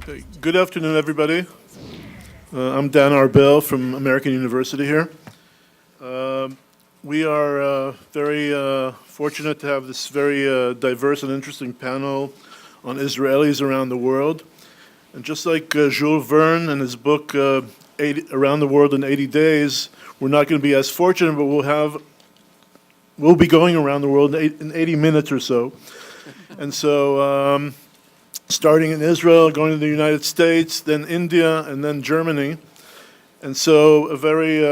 Okay. Good afternoon, everybody. I'm Dan ARBELL from American University here. We are very fortunate to have this very diverse and interesting panel on Israelis around the world. And just like Jules Verne and his book Around the World in 80 Days, we're not going to be as fortunate, but we'll be going around the world in 80 minutes or so. And so starting in Israel, going to the United States, then India, and then Germany. And so a very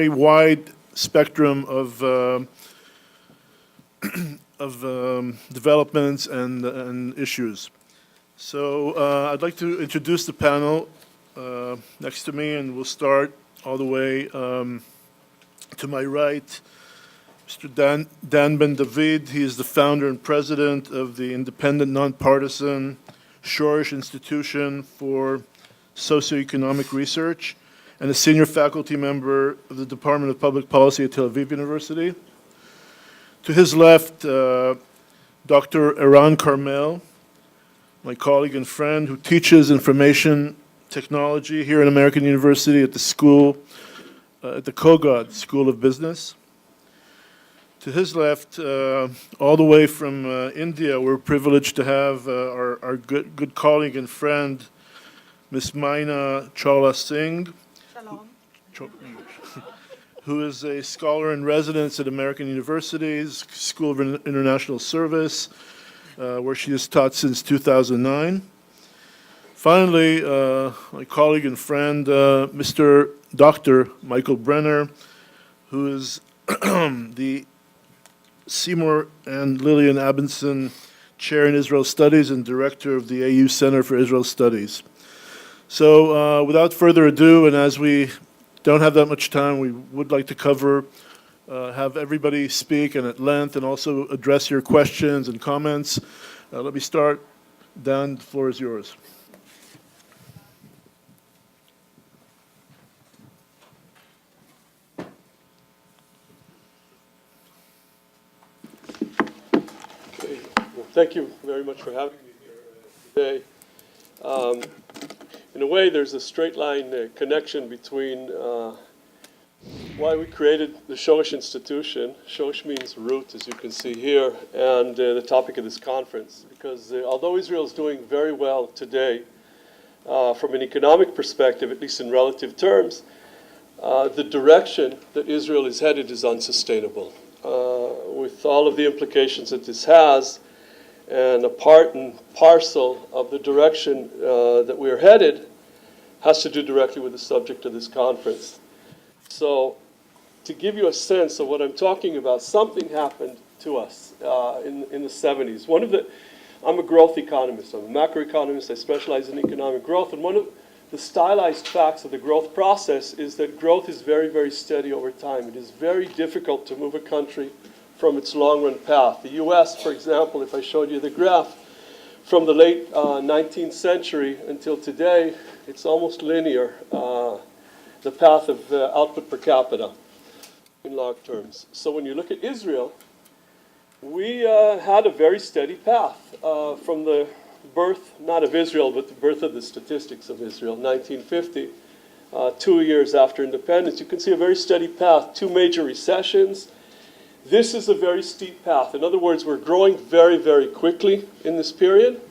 wide spectrum of developments and issues. So I'd like to introduce the panel next to me, and we'll start all the way to my right. Mr. Dan Ben David. He is the founder and president of the independent, nonpartisan Shorish Institution for Socioeconomic Research and a senior faculty member of the Department of Public Policy at Tel Aviv University. To his left, Dr. Erran Carmel, my colleague and friend who teaches information technology here at American University at the school, at the Kogod School of Business. To his left, all the way from India, we're privileged to have our good colleague and friend, Ms. Maina Singh, who is a scholar in residence at American University's School of International Service, where she has taught since 2009. Finally, my colleague and friend, Mr. Dr. Michael Brenner, who is the Seymour and Lillian Abinson Chair in Israel Studies and Director of the AU Center for Israel Studies. So without further ado, and as we don't have that much time, we would like to have everybody speak and at length and also address your questions and comments. Let me start. Dan, the floor is yours. Thank you very much for having me here today. In a way, there's a straight line connection between why we created the Shorish Institution. Shorish means root, as you can see here, and the topic of this conference. Because although Israel is doing very well today, from an economic perspective, at least in relative terms, the direction that Israel is headed is unsustainable. With all of the implications that this has, and a part and parcel of the direction that we are headed has to do directly with the subject of this conference. So to give you a sense of what I'm talking about, something happened to us in the 70s. I'm a growth economist. I'm a macroeconomist. I specialize in economic growth. And one of the stylized facts of the growth process is that growth is very, very steady over time. It is very difficult to move a country from its long-run path. The U.S., for example, if I showed you the graph, from the late 19th century until today, it's almost linear, the path of output per capita in log terms. So when you look at Israel, we had a very steady path from the birth, not of Israel, but the birth of the statistics of Israel, 1950, 2 years after independence. You can see a very steady path, 2 major recessions. This is a very steep path. In other words, we're growing very, very quickly in this period,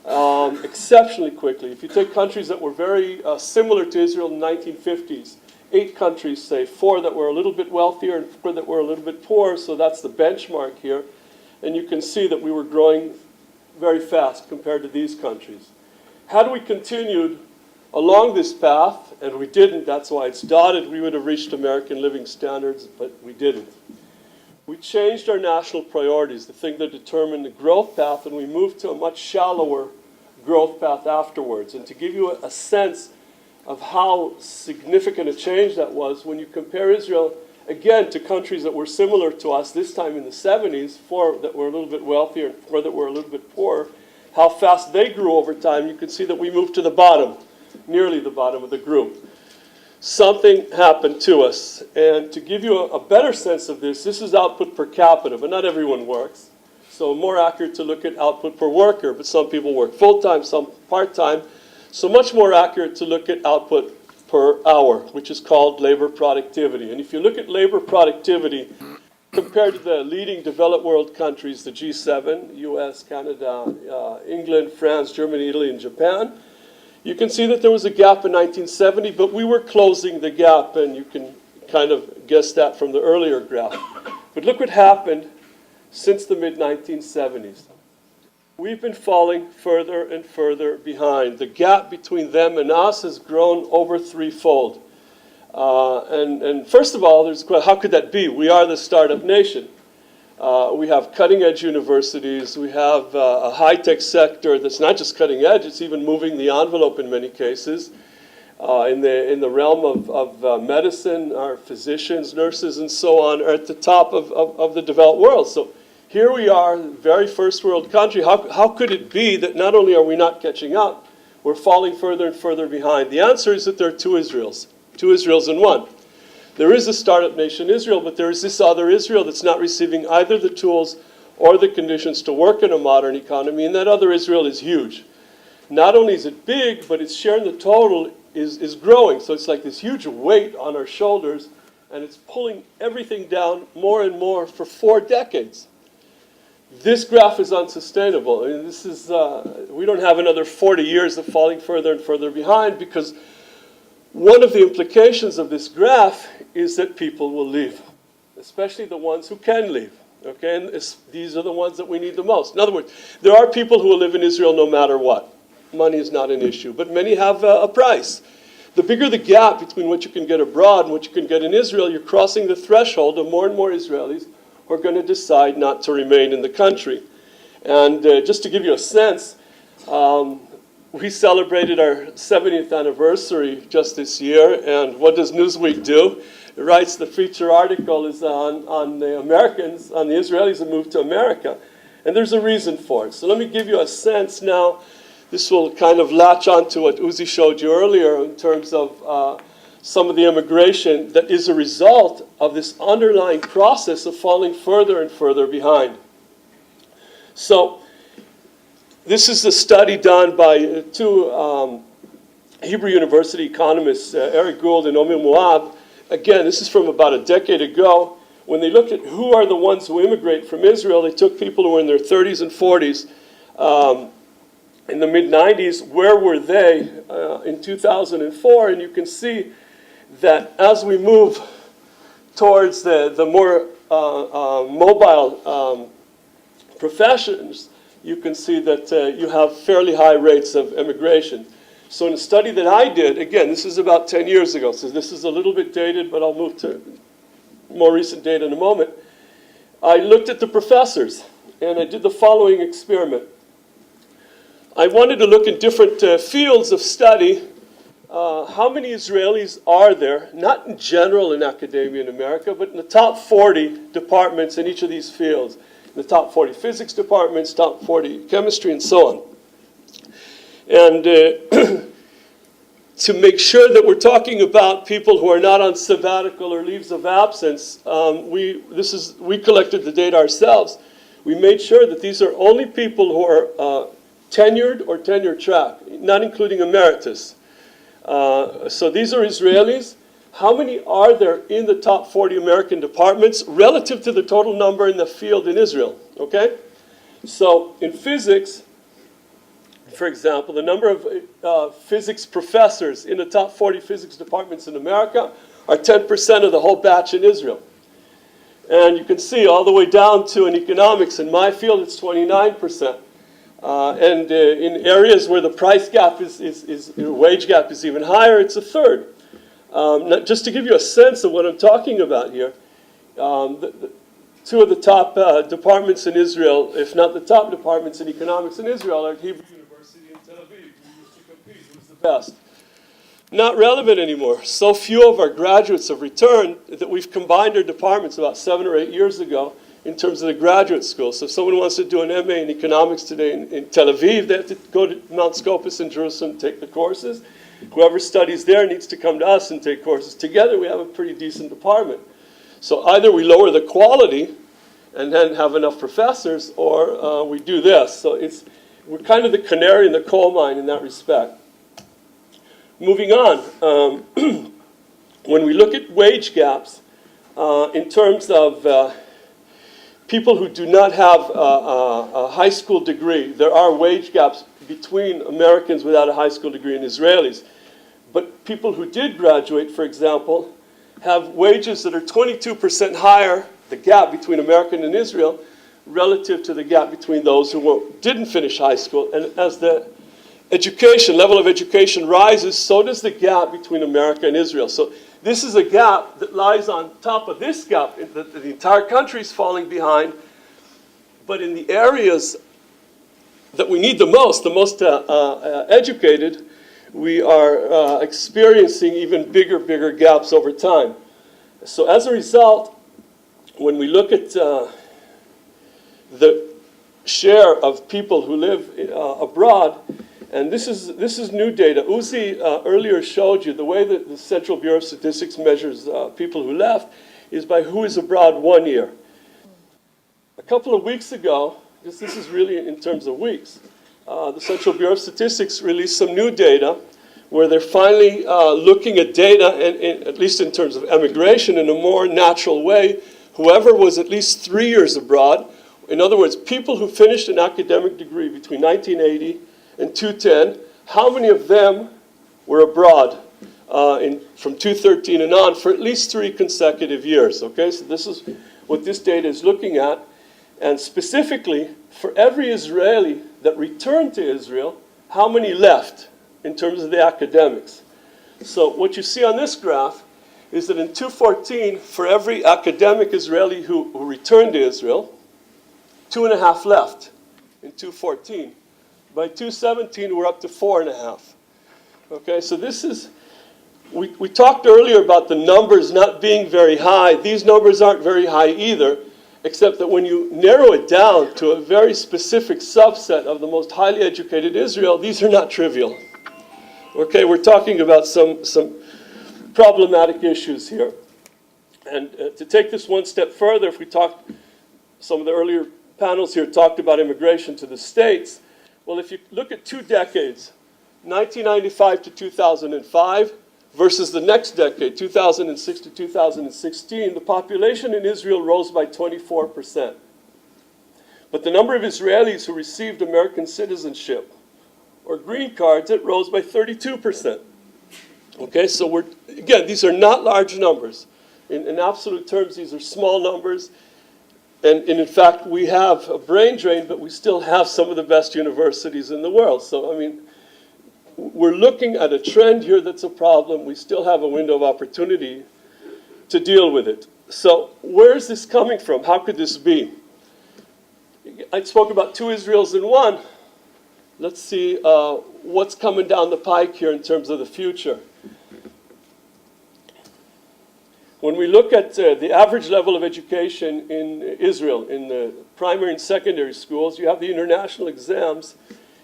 exceptionally quickly. If you take countries that were very similar to Israel in the 1950s, 8 countries, say 4 that were a little bit wealthier and 4 that were a little bit poor, so that's the benchmark here. And you can see that we were growing very fast compared to these countries. Had we continued along this path, and we didn't, that's why it's dotted, we would have reached American living standards, but we didn't. We changed our national priorities, the thing that determined the growth path, and we moved to a much shallower growth path afterwards. And to give you a sense of how significant a change that was, when you compare Israel, again, to countries that were similar to us, this time in the 70s, 4 that were a little bit wealthier and 4 that were a little bit poorer, how fast they grew over time, you can see that we moved to the bottom, nearly the bottom of the group. Something happened to us. And to give you a better sense of this, this is output per capita, but not everyone works. So more accurate to look at output per worker, but some people work full-time, some part-time. So much more accurate to look at output per hour, which is called labor productivity. And if you look at labor productivity compared to the leading developed world countries, the G7, US, Canada, England, France, Germany, Italy, and Japan, you can see that there was a gap in 1970, but we were closing the gap, and you can kind of guess that from the earlier graph. But look what happened since the mid-1970s. We've been falling further and further behind. The gap between them and us has grown over threefold. And first of all, how could that be? We are the startup nation. We have cutting-edge universities. We have a high-tech sector that's not just cutting edge, it's even moving the envelope in many cases. In the realm of medicine, our physicians, nurses, and so on are at the top of the developed world. So here we are, very first world country. How could it be that not only are we not catching up, we're falling further and further behind? The answer is that there are two Israels in one. There is a startup nation, Israel, but there is this other Israel that's not receiving either the tools or the conditions to work in a modern economy, and that other Israel is huge. Not only is it big, but its share in the total is growing. So it's like this huge weight on our shoulders, and it's pulling everything down more and more for 4 decades. This graph is unsustainable. I mean, this is, we don't have another 40 years of falling further and further behind, because one of the implications of this graph is that people will leave, especially the ones who can leave. Okay, and these are the ones that we need the most. In other words, there are people who will live in Israel no matter what. Money is not an issue, but many have a price. The bigger the gap between what you can get abroad and what you can get in Israel, you're crossing the threshold of more and more Israelis who are going to decide not to remain in the country. And just to give you a sense, we celebrated our 70th anniversary just this year, and what does Newsweek do? It writes the feature article is on the Americans, on the Israelis that moved to America. And there's a reason for it. So let me give you a sense now. This will kind of latch on to what Uzi showed you earlier in terms of some of the immigration that is a result of this underlying process of falling further and further behind. So this is a study done by 2 Hebrew University economists, Eric Gould and Omer Moab. Again, this is from about a decade ago. When they looked at who are the ones who immigrate from Israel, they took people who were in their 30s and 40s. In the mid-90s, where were they in 2004? And you can see that as we move towards the more mobile professions, you can see that you have fairly high rates of immigration. So in a study that I did, again, this is about 10 years ago, so this is a little bit dated, but I'll move to more recent data in a moment. I looked at the professors, and I did the following experiment. I wanted to look at different fields of study. How many Israelis are there, not in general in academia in America, but in the top 40 departments in each of these fields? In the top 40 physics departments, top 40 chemistry, and so on. And to make sure that we're talking about people who are not on sabbatical or leaves of absence, we collected the data ourselves. We made sure that these are only people who are tenured or tenure track, not including emeritus. So these are Israelis. How many are there in the top 40 American departments relative to the total number in the field in Israel? Okay? So in physics, for example, the number of physics professors in the top 40 physics departments in America are 10% of the whole batch in Israel. And you can see all the way down to in economics, in my field, it's 29%. And in areas where the price gap wage gap is even higher, it's a third. Just to give you a sense of what I'm talking about here, 2 of the top departments in Israel, if not the top departments in economics in Israel, are at Hebrew University in Tel Aviv. We used to compete. Who's the best? Not relevant anymore. So few of our graduates have returned that we've combined our departments about 7 or 8 years ago in terms of the graduate school. So if someone wants to do an MA in economics today in Tel Aviv, they have to go to Mount Scopus in Jerusalem and take the courses. Whoever studies there needs to come to us and take courses. Together we have a pretty decent department. So either we lower the quality and then have enough professors, or we do this. So we're kind of the canary in the coal mine in that respect. Moving on, when we look at wage gaps, in terms of people who do not have a high school degree, there are wage gaps between Americans without a high school degree and Israelis. But people who did graduate, for example, have wages that are 22% higher, the gap between American and Israel, relative to the gap between those who didn't finish high school. And as the level of education rises, so does the gap between America and Israel. So this is a gap that lies on top of this gap. The entire country is falling behind. But in the areas that we need the most educated, we are experiencing even bigger gaps over time. So as a result, when we look at the share of people who live abroad, and this is new data. Uzi earlier showed you the way that the Central Bureau of Statistics measures people who left is by who is abroad 1 year. A couple of weeks ago, this is really in terms of weeks, the Central Bureau of Statistics released some new data where they're finally looking at data, at least in terms of emigration, in a more natural way. Whoever was at least 3 years abroad, in other words, people who finished an academic degree between 1980 and 2010, how many of them were abroad from 2013 and on for at least 3 consecutive years? Okay, so this is what this data is looking at. And specifically, for every Israeli that returned to Israel, how many left in terms of the academics? So what you see on this graph is that in 2014, for every academic Israeli who returned to Israel, 2.5 left in 2014. By 2017, we're up to 4.5. Okay, so this is, we talked earlier about the numbers not being very high. These numbers aren't very high either, except that when you narrow it down to a very specific subset of the most highly educated Israel, these are not trivial. Okay, we're talking about some problematic issues here. And to take this one step further, if we talk, some of the earlier panels here talked about immigration to the States. Well, if you look at 2 decades, 1995 to 2005, versus the next decade, 2006 to 2016, the population in Israel rose by 24%. But the number of Israelis who received American citizenship or green cards, it rose by 32%. Okay, so again, these are not large numbers. In absolute terms, these are small numbers. And in fact, we have a brain drain, but we still have some of the best universities in the world. So, I mean, we're looking at a trend here that's a problem. We still have a window of opportunity to deal with it. So where is this coming from? How could this be? I spoke about 2 Israels in 1. Let's see what's coming down the pike here in terms of the future. When we look at the average level of education in Israel, in the primary and secondary schools, you have the international exams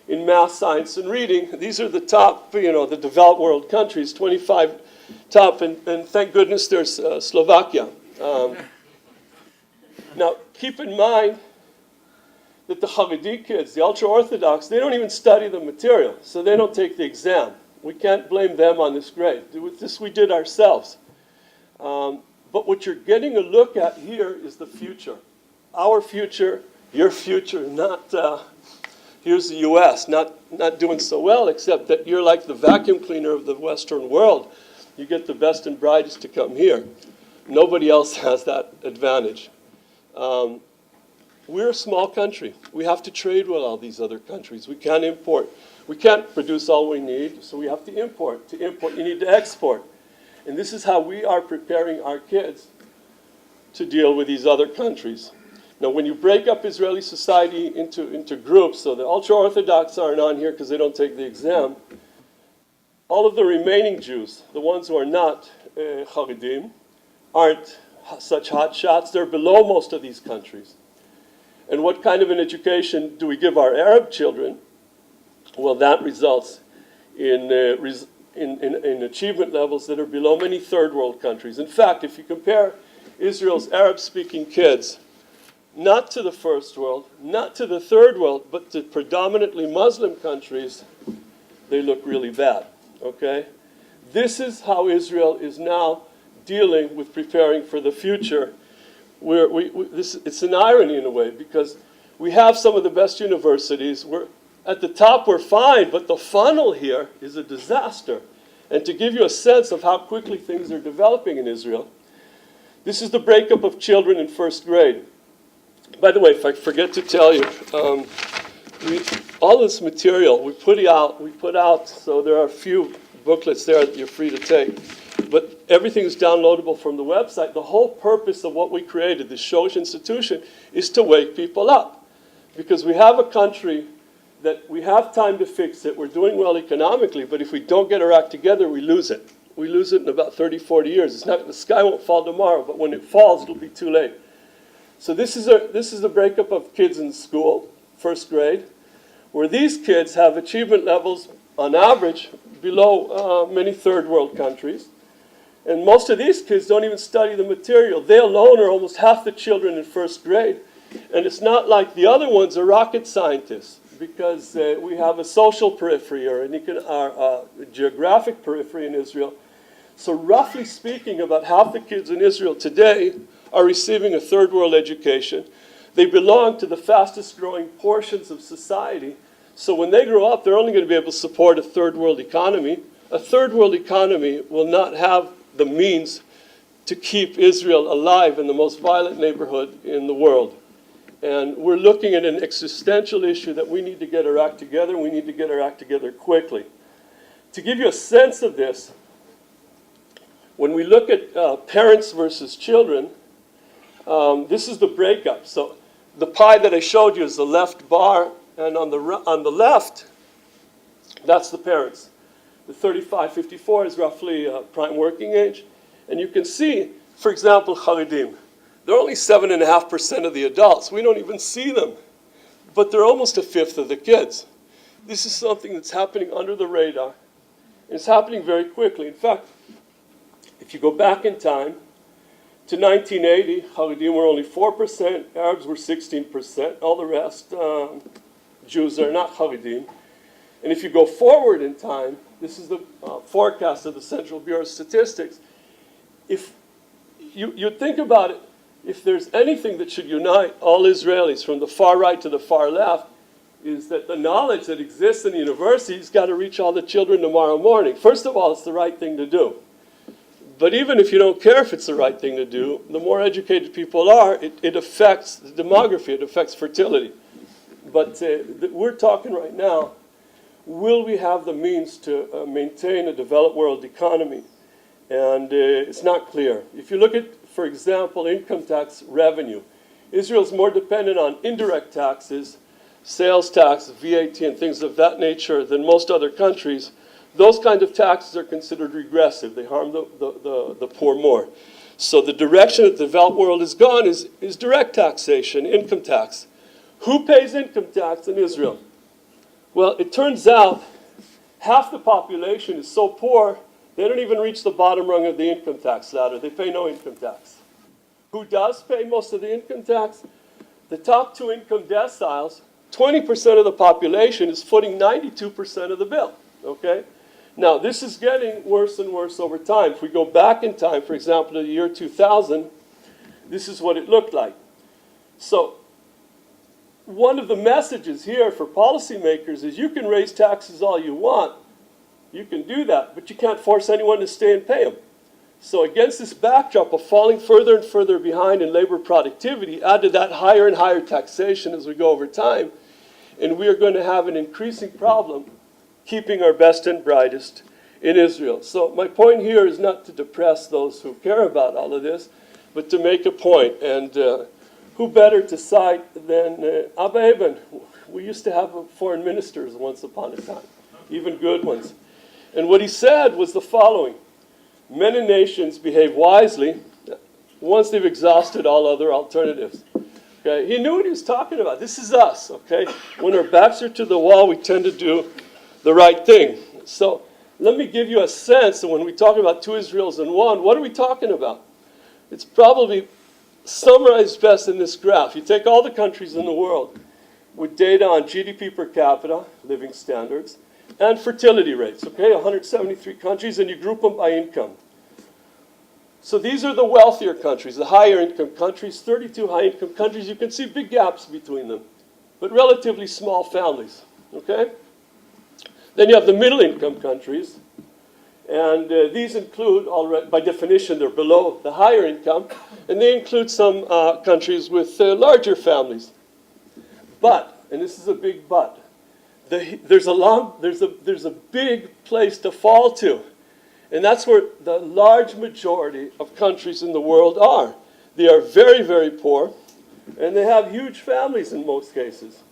in math, science, and reading. These are the top, the developed world countries, 25 top, and thank goodness there's Slovakia. Now, keep in mind that the Haredi kids, the ultra-Orthodox, they don't even study the material, so they don't take the exam. We can't blame them on this grade. This we did ourselves. But what you're getting a look at here is the future. Our future, your future, not here's the US, not doing so well, except that you're like the vacuum cleaner of the Western world. You get the best and brightest to come here. Nobody else has that advantage. We're a small country. We have to trade with all these other countries. We can't import. We can't produce all we need, so we have to import. To import, you need to export. And this is how we are preparing our kids to deal with these other countries. Now, when you break up Israeli society into groups, so the ultra-Orthodox aren't on here because they don't take the exam, all of the remaining Jews, the ones who are not Haredim, aren't such hot shots. They're below most of these countries. And what kind of an education do we give our Arab children? Well, that results in achievement levels that are below many third world countries. In fact, if you compare Israel's Arab-speaking kids, not to the first world, not to the third world, but to predominantly Muslim countries, they look really bad, okay? This is how Israel is now dealing with preparing for the future. It's an irony in a way, because we have some of the best universities. At the top, we're fine, but the funnel here is a disaster. And to give you a sense of how quickly things are developing in Israel, this is the breakup of children in first grade. By the way, if I forget to tell you, all this material we put out, so there are a few booklets there that you're free to take. But everything is downloadable from the website. The whole purpose of what we created, the Shosh Institution, is to wake people up. Because we have a country that we have time to fix it. We're doing well economically, but if we don't get our act together, we lose it. We lose it in about 30, 40 years. The sky won't fall tomorrow, but when it falls, it'll be too late. So this is the breakup of kids in school, first grade, where these kids have achievement levels, on average, below many third world countries. And most of these kids don't even study the material. They alone are almost half the children in first grade. And it's not like the other ones are rocket scientists, because we have a social periphery or a geographic periphery in Israel. So roughly speaking, about half the kids in Israel today are receiving a third world education. They belong to the fastest growing portions of society. So when they grow up, they're only going to be able to support a third world economy. A third world economy will not have the means to keep Israel alive in the most violent neighborhood in the world. And we're looking at an existential issue that we need to get our act together. We need to get our act together quickly. To give you a sense of this, when we look at parents versus children, this is the breakup. So the pie that I showed you is the left bar, and on the left, that's the parents. The 35, 54 is roughly prime working age. And you can see, for example, Haredim. They're only 7.5% of the adults. We don't even see them. But they're almost a fifth of the kids. This is something that's happening under the radar. And it's happening very quickly. In fact, if you go back in time to 1980, Haredim were only 4%, Arabs were 16%, all the rest, Jews are not Haredim. And if you go forward in time, this is the forecast of the Central Bureau of Statistics. If you think about it, if there's anything that should unite all Israelis from the far right to the far left, is that the knowledge that exists in the university's got to reach all the children tomorrow morning. First of all, it's the right thing to do. But even if you don't care if it's the right thing to do, the more educated people are, it affects the demography, it affects fertility. But we're talking right now, will we have the means to maintain a developed world economy? And it's not clear. If you look at, for example, income tax revenue, Israel's more dependent on indirect taxes, sales tax, VAT, and things of that nature than most other countries. Those kind of taxes are considered regressive. They harm the poor more. So the direction that the developed world has gone is direct taxation, income tax. Who pays income tax in Israel? Well, it turns out half the population is so poor, they don't even reach the bottom rung of the income tax ladder. They pay no income tax. Who does pay most of the income tax? The top two income deciles, 20% of the population is footing 92% of the bill, okay? Now, this is getting worse and worse over time. If we go back in time, for example, to the year 2000, this is what it looked like. So, one of the messages here for policymakers is you can raise taxes all you want. You can do that, but you can't force anyone to stay and pay them. So against this backdrop of falling further and further behind in labor productivity, add to that higher and higher taxation as we go over time, and we are going to have an increasing problem keeping our best and brightest in Israel. So my point here is not to depress those who care about all of this, but to make a point. And who better to cite than Abba Eban? We used to have foreign ministers once upon a time, even good ones. And what he said was the following: men and nations behave wisely once they've exhausted all other alternatives. Okay? He knew what he was talking about. This is us, okay? When our backs are to the wall, we tend to do the right thing. So let me give you a sense of when we talk about two Israels in one, what are we talking about? It's probably summarized best in this graph. You take all the countries in the world with data on GDP per capita, living standards, and fertility rates, okay? 173 countries, and you group them by income. So these are the wealthier countries, the higher income countries, 32 high income countries. You can see big gaps between them, but relatively small families, okay? Then you have the middle income countries, and these include, already, by definition, they're below the higher income, and they include some countries with larger families. But, and this is a big but, there's a big place to fall to. And that's where the large majority of countries in the world are. They are very, very poor, and they have huge families in most cases.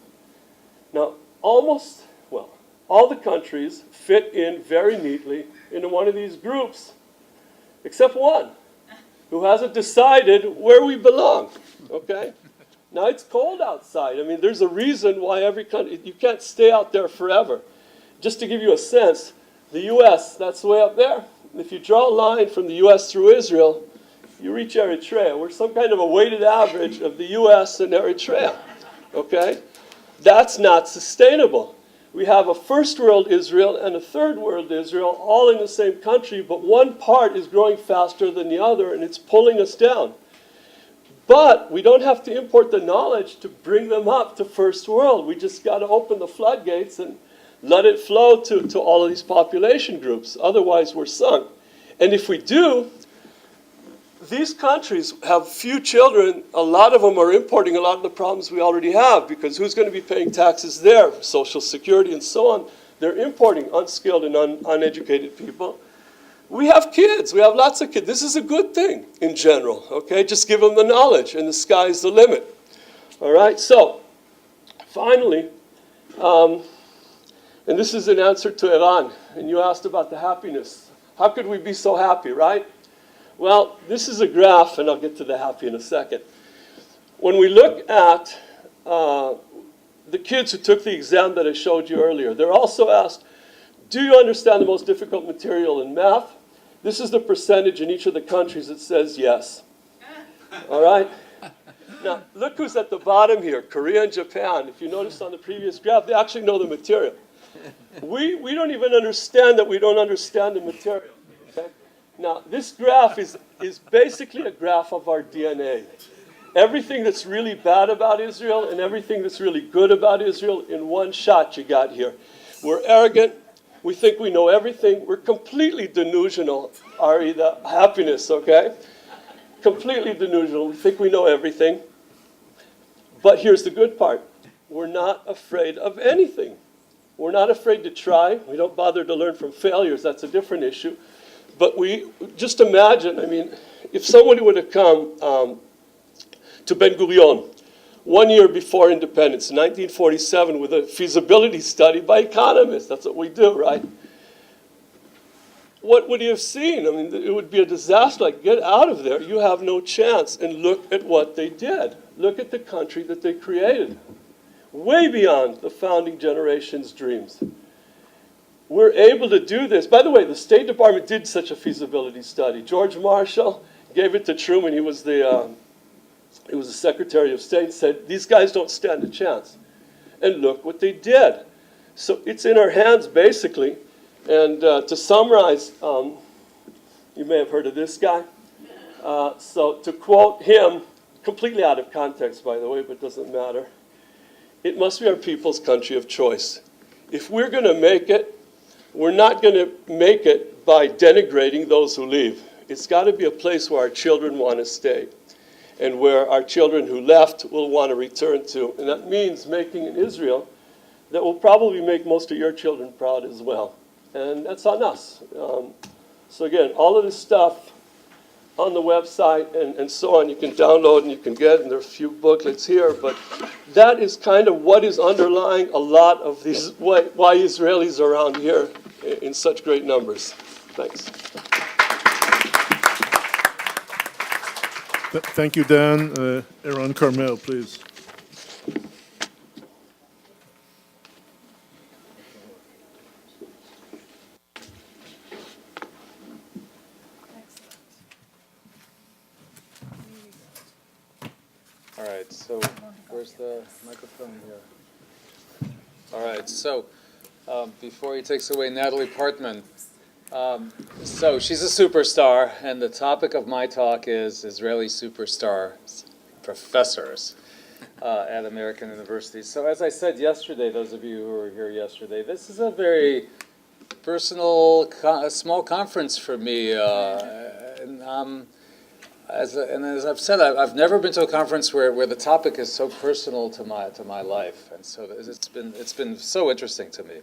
Now, all the countries fit in very neatly into one of these groups, except one, who hasn't decided where we belong, okay? Now, it's cold outside. I mean, there's a reason why every country, you can't stay out there forever. Just to give you a sense, the U.S., that's way up there. If you draw a line from the U.S. through Israel, you reach Eritrea. We're some kind of a weighted average of the U.S. and Eritrea, okay? That's not sustainable. We have a first world Israel and a third world Israel all in the same country, but one part is growing faster than the other, and it's pulling us down. But we don't have to import the knowledge to bring them up to first world. We just got to open the floodgates and let it flow to all of these population groups. Otherwise, we're sunk. And if we do, these countries have few children. A lot of them are importing a lot of the problems we already have, because who's going to be paying taxes there? Social Security and so on. They're importing unskilled and uneducated people. We have kids. We have lots of kids. This is a good thing in general, okay? Just give them the knowledge, and the sky's the limit. All right? So, finally, and this is an answer to Erran, and you asked about the happiness. How could we be so happy, right? Well, this is a graph, and I'll get to the happy in a second. When we look at the kids who took the exam that I showed you earlier, they're also asked, do you understand the most difficult material in math? This is the percentage in each of the countries that says yes. All right? Now, look who's at the bottom here, Korea and Japan. If you noticed on the previous graph, they actually know the material. We don't even understand that we don't understand the material. Okay? Now, this graph is basically a graph of our DNA. Everything that's really bad about Israel and everything that's really good about Israel in one shot you got here. We're arrogant. We think we know everything. We're completely delusional, Ari, the happiness, okay? Completely delusional. We think we know everything. But here's the good part. We're not afraid of anything. We're not afraid to try. We don't bother to learn from failures. That's a different issue. But we just imagine, I mean, if somebody would have come to Ben Gurion 1 year before independence, 1947, with a feasibility study by economists. That's what we do, right? What would he have seen? I mean, it would be a disaster. Like, get out of there. You have no chance. And look at what they did. Look at the country that they created. Way beyond the founding generation's dreams. We're able to do this. By the way, the State Department did such a feasibility study. George Marshall gave it to Truman. He was the Secretary of State, said, these guys don't stand a chance. And look what they did. So it's in our hands, basically. And to summarize, you may have heard of this guy. So to quote him, completely out of context, by the way, but doesn't matter. It must be our people's country of choice. If we're going to make it, we're not going to make it by denigrating those who leave. It's got to be a place where our children want to stay, and where our children who left will want to return to. And that means making an Israel that will probably make most of your children proud as well. And that's on us. So again, all of this stuff on the website and so on, you can download and you can get, and there are a few booklets here, but that is kind of what is underlying a lot of these, why Israelis are around here in such great numbers. Thanks. Thank you, Dan. Erran Carmel, please. All right, so where's the microphone here? All right, so before he takes away Natalie Portman, so she's a superstar, and the topic of my talk is Israeli superstar professors at American universities. So as I said yesterday, those of you who were here yesterday, this is a very personal, small conference for me. As I've said, I've never been to a conference where the topic is so personal to my life, and so it's been so interesting to me.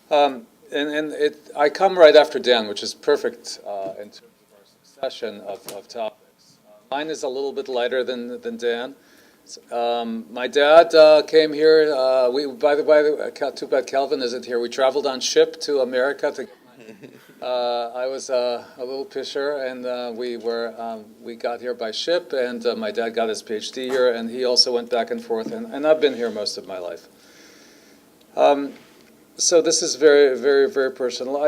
I come right after Dan, which is perfect in terms of our succession of topics. Mine is a little bit lighter than Dan. My dad came here. By the way, too bad Calvin isn't here. We traveled on ship to America to. I was a little pisher, and we got here by ship, and my dad got his PhD here, and he also went back and forth, and I've been here most of my life. So this is very, very, very personal.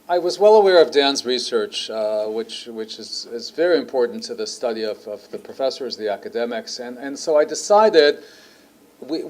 I was well aware of Dan's research, which is very important to the study of the professors, the academics, and so I decided we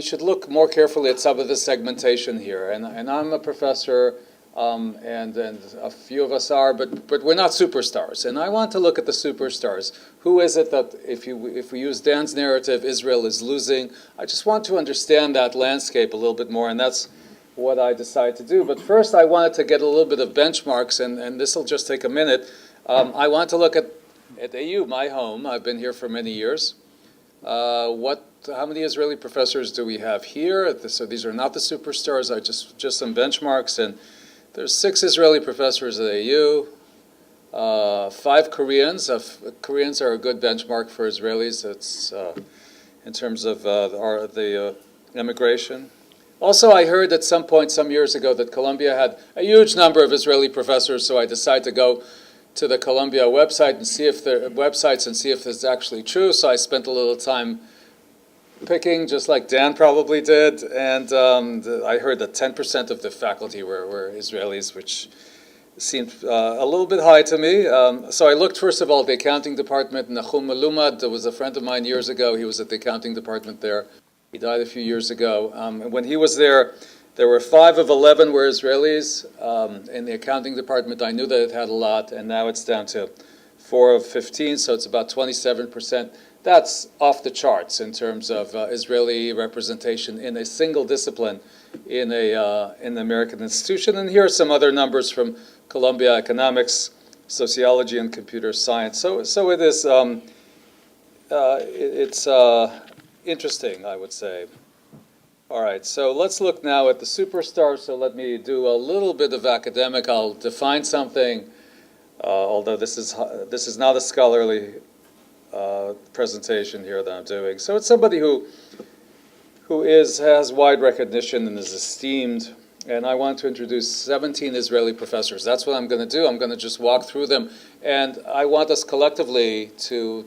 should look more carefully at some of the segmentation here. And I'm a professor, and a few of us are, but we're not superstars. And I want to look at the superstars. Who is it that, if we use Dan's narrative, Israel is losing? I just want to understand that landscape a little bit more, and that's what I decided to do. But first, I wanted to get a little bit of benchmarks, and this will just take a minute. I want to look at AU, my home. I've been here for many years. How many Israeli professors do we have here? So these are not the superstars. Just some benchmarks, and there's 6 Israeli professors at AU, 5 Koreans. Koreans are a good benchmark for Israelis. It's in terms of the immigration. Also, I heard at some point some years ago that Columbia had a huge number of Israeli professors, so I decided to go to the Columbia website and see if it's actually true. So I spent a little time picking, just like Dan probably did, and I heard that 10% of the faculty were Israelis, which seemed a little bit high to me. So I looked first of all at the accounting department. Nahum Malumad was a friend of mine years ago. He was at the accounting department there. He died a few years ago. When he was there were 5 of 11 were Israelis. In the accounting department, I knew that it had a lot, and now it's down to 4 of 15, so it's about 27%. That's off the charts in terms of Israeli representation in a single discipline in an American institution. And here are some other numbers from Columbia: economics, sociology, and computer science. So it is. It's interesting, I would say. All right, so let's look now at the superstars. So let me do a little bit of academic. I'll define something, although this is not a scholarly presentation here that I'm doing. So it's somebody who has wide recognition and is esteemed. And I want to introduce 17 Israeli professors. That's what I'm going to do. I'm going to just walk through them, and I want us collectively to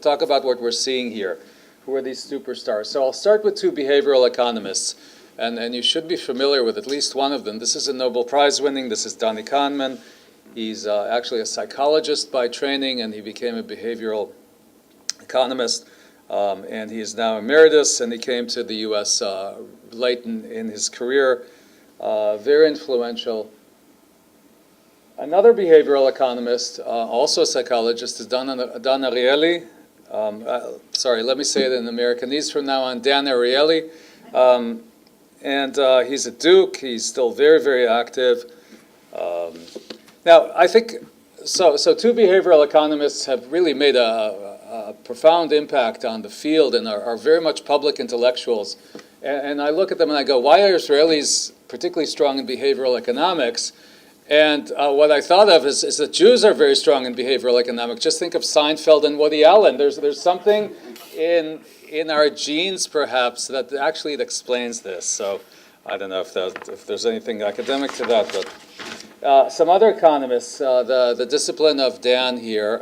talk about what we're seeing here. Who are these superstars? So I'll start with 2 behavioral economists, and you should be familiar with at least one of them. This is a Nobel Prize winning. This is Danny Kahneman. He's actually a psychologist by training, and he became a behavioral economist, and he is now emeritus, and he came to the U.S. Late in his career, very influential. Another behavioral economist, also a psychologist, is Dan Ariely. Sorry, let me say it in Americanese from now on, Dan Ariely. And he's at Duke. He's still very, very active. Now, I think, so 2 behavioral economists have really made a profound impact on the field and are very much public intellectuals. And I look at them and I go, why are Israelis particularly strong in behavioral economics? And what I thought of is that Jews are very strong in behavioral economics. Just think of Seinfeld and Woody Allen. There's something in our genes, perhaps, that actually explains this. So I don't know if there's anything academic to that, but some other economists, the discipline of Dan here,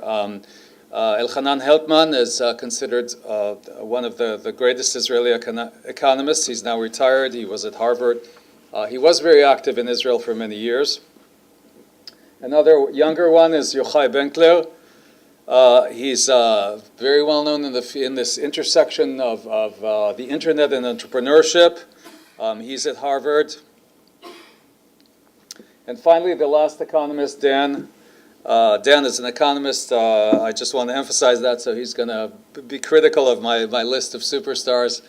Elchanan Helpman is considered one of the greatest Israeli economists. He's now retired. He was at Harvard. He was very active in Israel for many years. Another younger one is Yochai Benkler. He's very well known in this intersection of the internet and entrepreneurship. He's at Harvard. And finally, the last economist, Dan. Dan is an economist. I just want to emphasize that, so he's going to be critical of my list of superstars.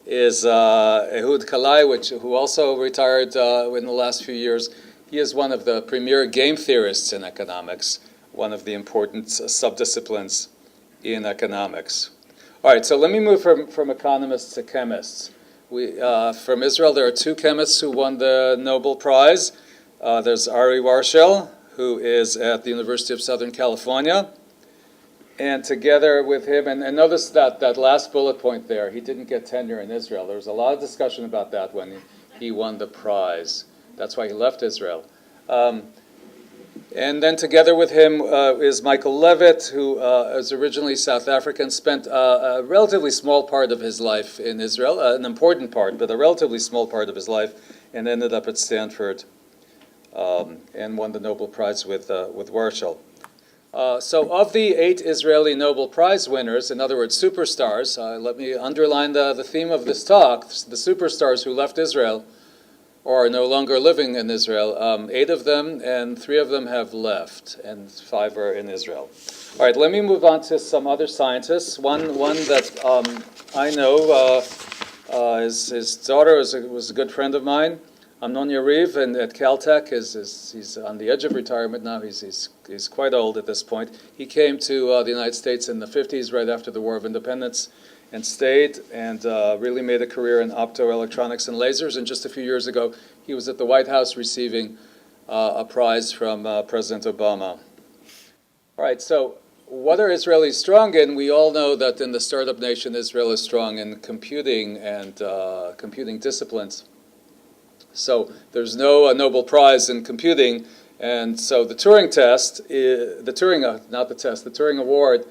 Is Ehud Kalai, who also retired in the last few years. He is one of the premier game theorists in economics, one of the important subdisciplines in economics. All right, so let me move from economists to chemists. From Israel, there are two chemists who won the Nobel Prize. There's Ari Warshel, who is at the University of Southern California. And together with him, and notice that last bullet point there, he didn't get tenure in Israel. There was a lot of discussion about that when he won the prize. That's why he left Israel. And then together with him is Michael Levitt, who is originally South African, spent a relatively small part of his life in Israel, an important part, but a relatively small part of his life, and ended up at Stanford and won the Nobel Prize with Warshel. So of the 8 Israeli Nobel Prize winners, in other words, superstars, let me underline the theme of this talk, the superstars who left Israel or are no longer living in Israel. 8 of them, and 3 of them have left, and 5 are in Israel. All right, let me move on to some other scientists. One that I know, his daughter was a good friend of mine, Amnon Yariv, and at Caltech. He's on the edge of retirement now. He's quite old at this point. He came to the United States in the 50s, right after the War of Independence, and stayed and really made a career in optoelectronics and lasers. And just a few years ago, he was at the White House receiving a prize from President Obama. All right, so what are Israelis strong in? We all know that in the startup nation, Israel is strong in computing and computing disciplines. So there's no Nobel Prize in computing, and so the Turing test, the Turing Award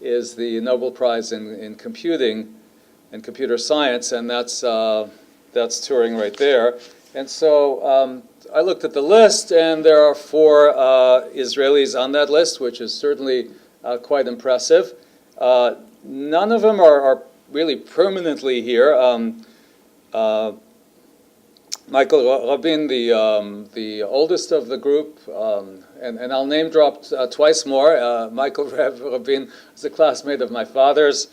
is the Nobel Prize in computing and computer science, and that's Turing right there. And so I looked at the list, and there are 4 Israelis on that list, which is certainly quite impressive. None of them are really permanently here. Michael Rabin, the oldest of the group, and I'll name drop twice more. Michael Rabin is a classmate of my father's,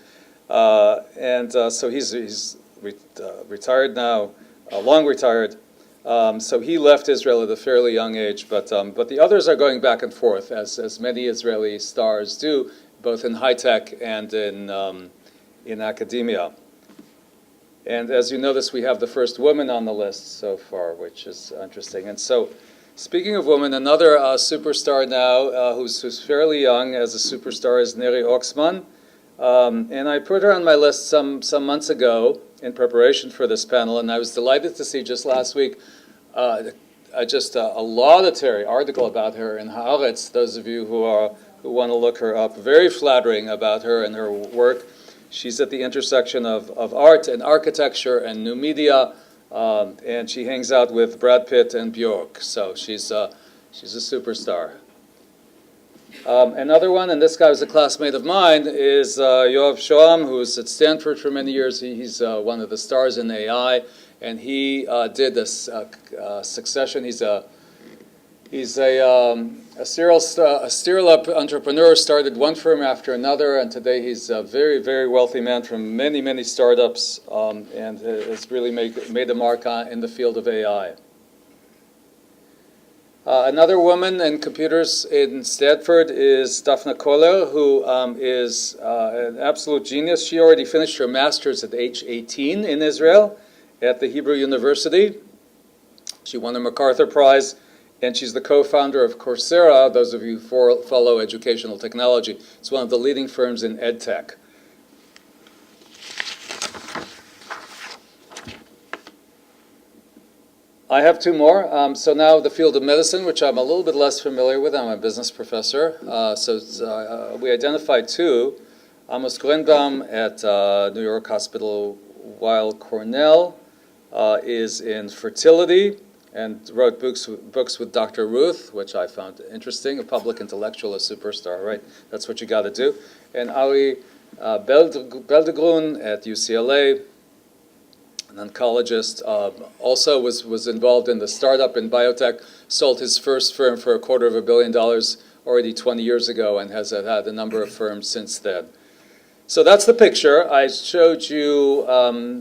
and so he's retired now, long retired. So he left Israel at a fairly young age, but the others are going back and forth, as many Israeli stars do, both in high tech and in academia. And as you notice, we have the first woman on the list so far, which is interesting. And so, speaking of women, another superstar now who's fairly young as a superstar is Neri Oxman. And I put her on my list some months ago in preparation for this panel, and I was delighted to see just last week a laudatory article about her in Haaretz. Those of you who want to look her up, very flattering about her and her work. She's at the intersection of art and architecture and new media, and she hangs out with Brad Pitt and Bjork. So she's a superstar. Another one, and this guy was a classmate of mine, is Yoav Shoam, who's at Stanford for many years. He's one of the stars in AI, and he did this succession. He's a serial entrepreneur, started one firm after another, and today he's a very, very wealthy man from many, many startups, and has really made a mark in the field of AI. Another woman in computers in Stanford is Daphne Koller, who is an absolute genius. She already finished her master's at age 18 in Israel at the Hebrew University. She won the MacArthur Prize, and she's the co-founder of Coursera. Those of you who follow educational technology, it's one of the leading firms in EdTech. I have 2 more. So now the field of medicine, which I'm a little bit less familiar with. I'm a business professor. We identified 2. Amos Greenbaum at New York Hospital, while Cornell is in fertility, and wrote books with Dr. Ruth, which I found interesting. A public intellectual, a superstar, right? That's what you got to do. And Ari Beldegrun at UCLA, an oncologist, also was involved in the startup in biotech, sold his first firm for $250 million already 20 years ago, and has had a number of firms since then. So that's the picture. I showed you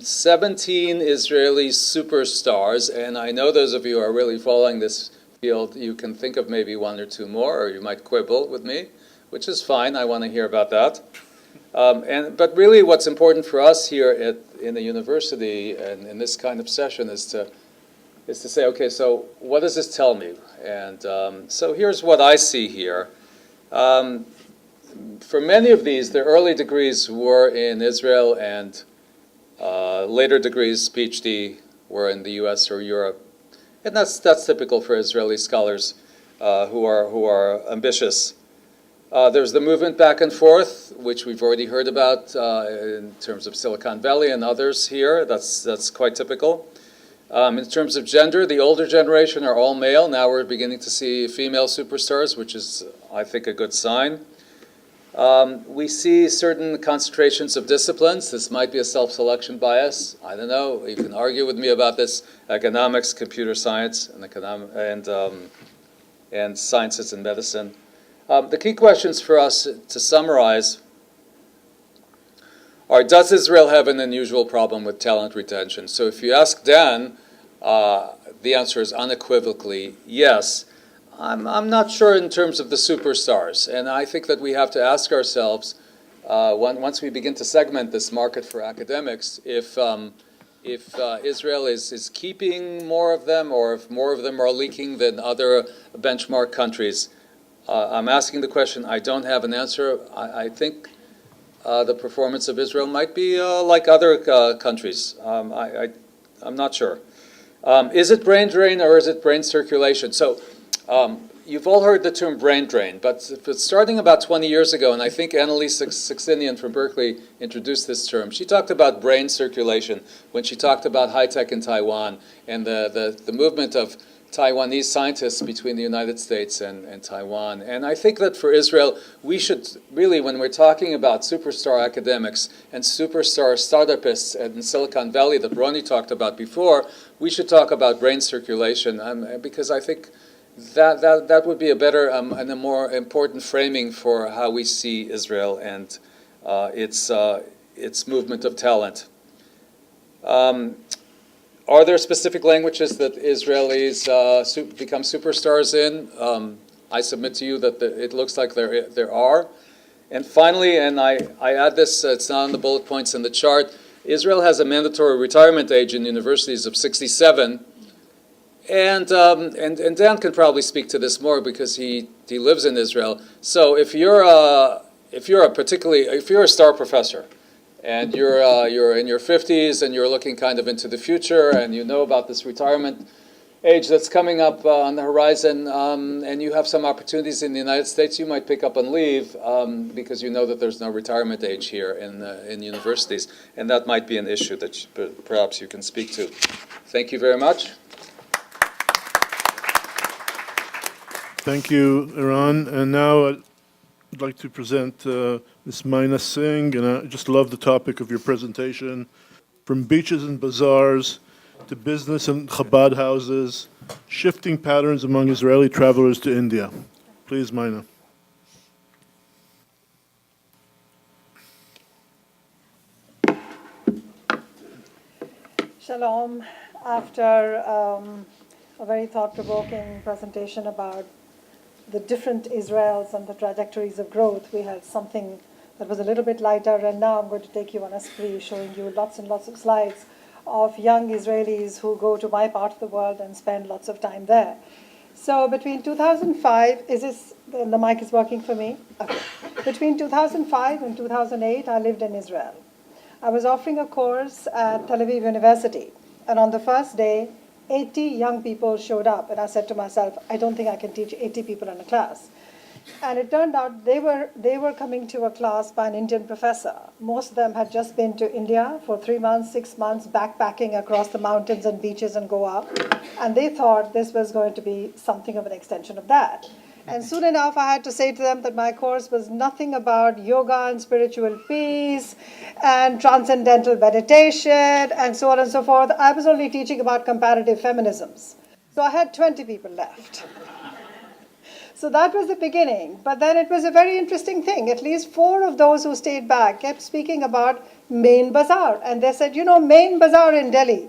17 Israeli superstars, and I know those of you who are really following this field, you can think of maybe one or two more, or you might quibble with me, which is fine. I want to hear about that. But really what's important for us here in the university and in this kind of session is to say, okay, so what does this tell me? And so here's what I see here. For many of these, their early degrees were in Israel, and later degrees, PhD, were in the US or Europe. And that's typical for Israeli scholars who are ambitious. There's the movement back and forth, which we've already heard about in terms of Silicon Valley and others here. That's quite typical. In terms of gender, the older generation are all male. Now we're beginning to see female superstars, which is, I think, a good sign. We see certain concentrations of disciplines. This might be a self-selection bias. I don't know. You can argue with me about this. Economics, computer science, and sciences and medicine. The key questions for us to summarize are, does Israel have an unusual problem with talent retention? So if you ask Dan, the answer is unequivocally yes. I'm not sure in terms of the superstars, and I think that we have to ask ourselves, once we begin to segment this market for academics, if Israel is keeping more of them, or if more of them are leaking than other benchmark countries. I'm asking the question. I don't have an answer. I think the performance of Israel might be like other countries. I'm not sure. Is it brain drain or is it brain circulation? So you've all heard the term brain drain, but starting about 20 years ago, and I think Annalise Saxenian from Berkeley introduced this term, she talked about brain circulation when she talked about high-tech in Taiwan and the movement of Taiwanese scientists between the United States and Taiwan. And I think that for Israel, we should really, when we're talking about superstar academics and superstar startupists in Silicon Valley that Ronnie talked about before, we should talk about brain circulation, because I think that would be a better and a more important framing for how we see Israel and its movement of talent. Are there specific languages that Israelis become superstars in? I submit to you that it looks like there are. And finally, and I add this, it's not on the bullet points in the chart, Israel has a mandatory retirement age in universities of 67. And Dan can probably speak to this more because he lives in Israel. So if you're a star professor, and you're in your 50s and you're looking kind of into the future and you know about this retirement age that's coming up on the horizon, and you have some opportunities in the United States, you might pick up and leave because you know that there's no retirement age here in universities, and that might be an issue that perhaps you can speak to. Thank you very much. Thank you, Erran. And now I'd like to present Ms. Maina Singh, and I just love the topic of your presentation. From beaches and bazaars to business and Chabad houses, shifting patterns among Israeli travelers to India. Please, Maina. Shalom. After a very thought-provoking presentation about the different Israels and the trajectories of growth, we had something that was a little bit lighter, and now I'm going to take you on a spree showing you lots and lots of slides of young Israelis who go to my part of the world and spend lots of time there. So between 2005, the mic is working for me? Okay. Between 2005 and 2008, I lived in Israel. I was offering a course at Tel Aviv University, and on the first day, 80 young people showed up, and I said to myself, I don't think I can teach 80 people in a class. And it turned out they were coming to a class by an Indian professor. Most of them had just been to India for 3 months, 6 months, backpacking across the mountains and beaches and Goa. And they thought this was going to be something of an extension of that. And soon enough, I had to say to them that my course was nothing about yoga and spiritual peace and transcendental meditation and so on and so forth. I was only teaching about comparative feminisms. So I had 20 people left. So that was the beginning. But then it was a very interesting thing. At least 4 of those who stayed back kept speaking about Main Bazaar. And they said, Main Bazaar in Delhi.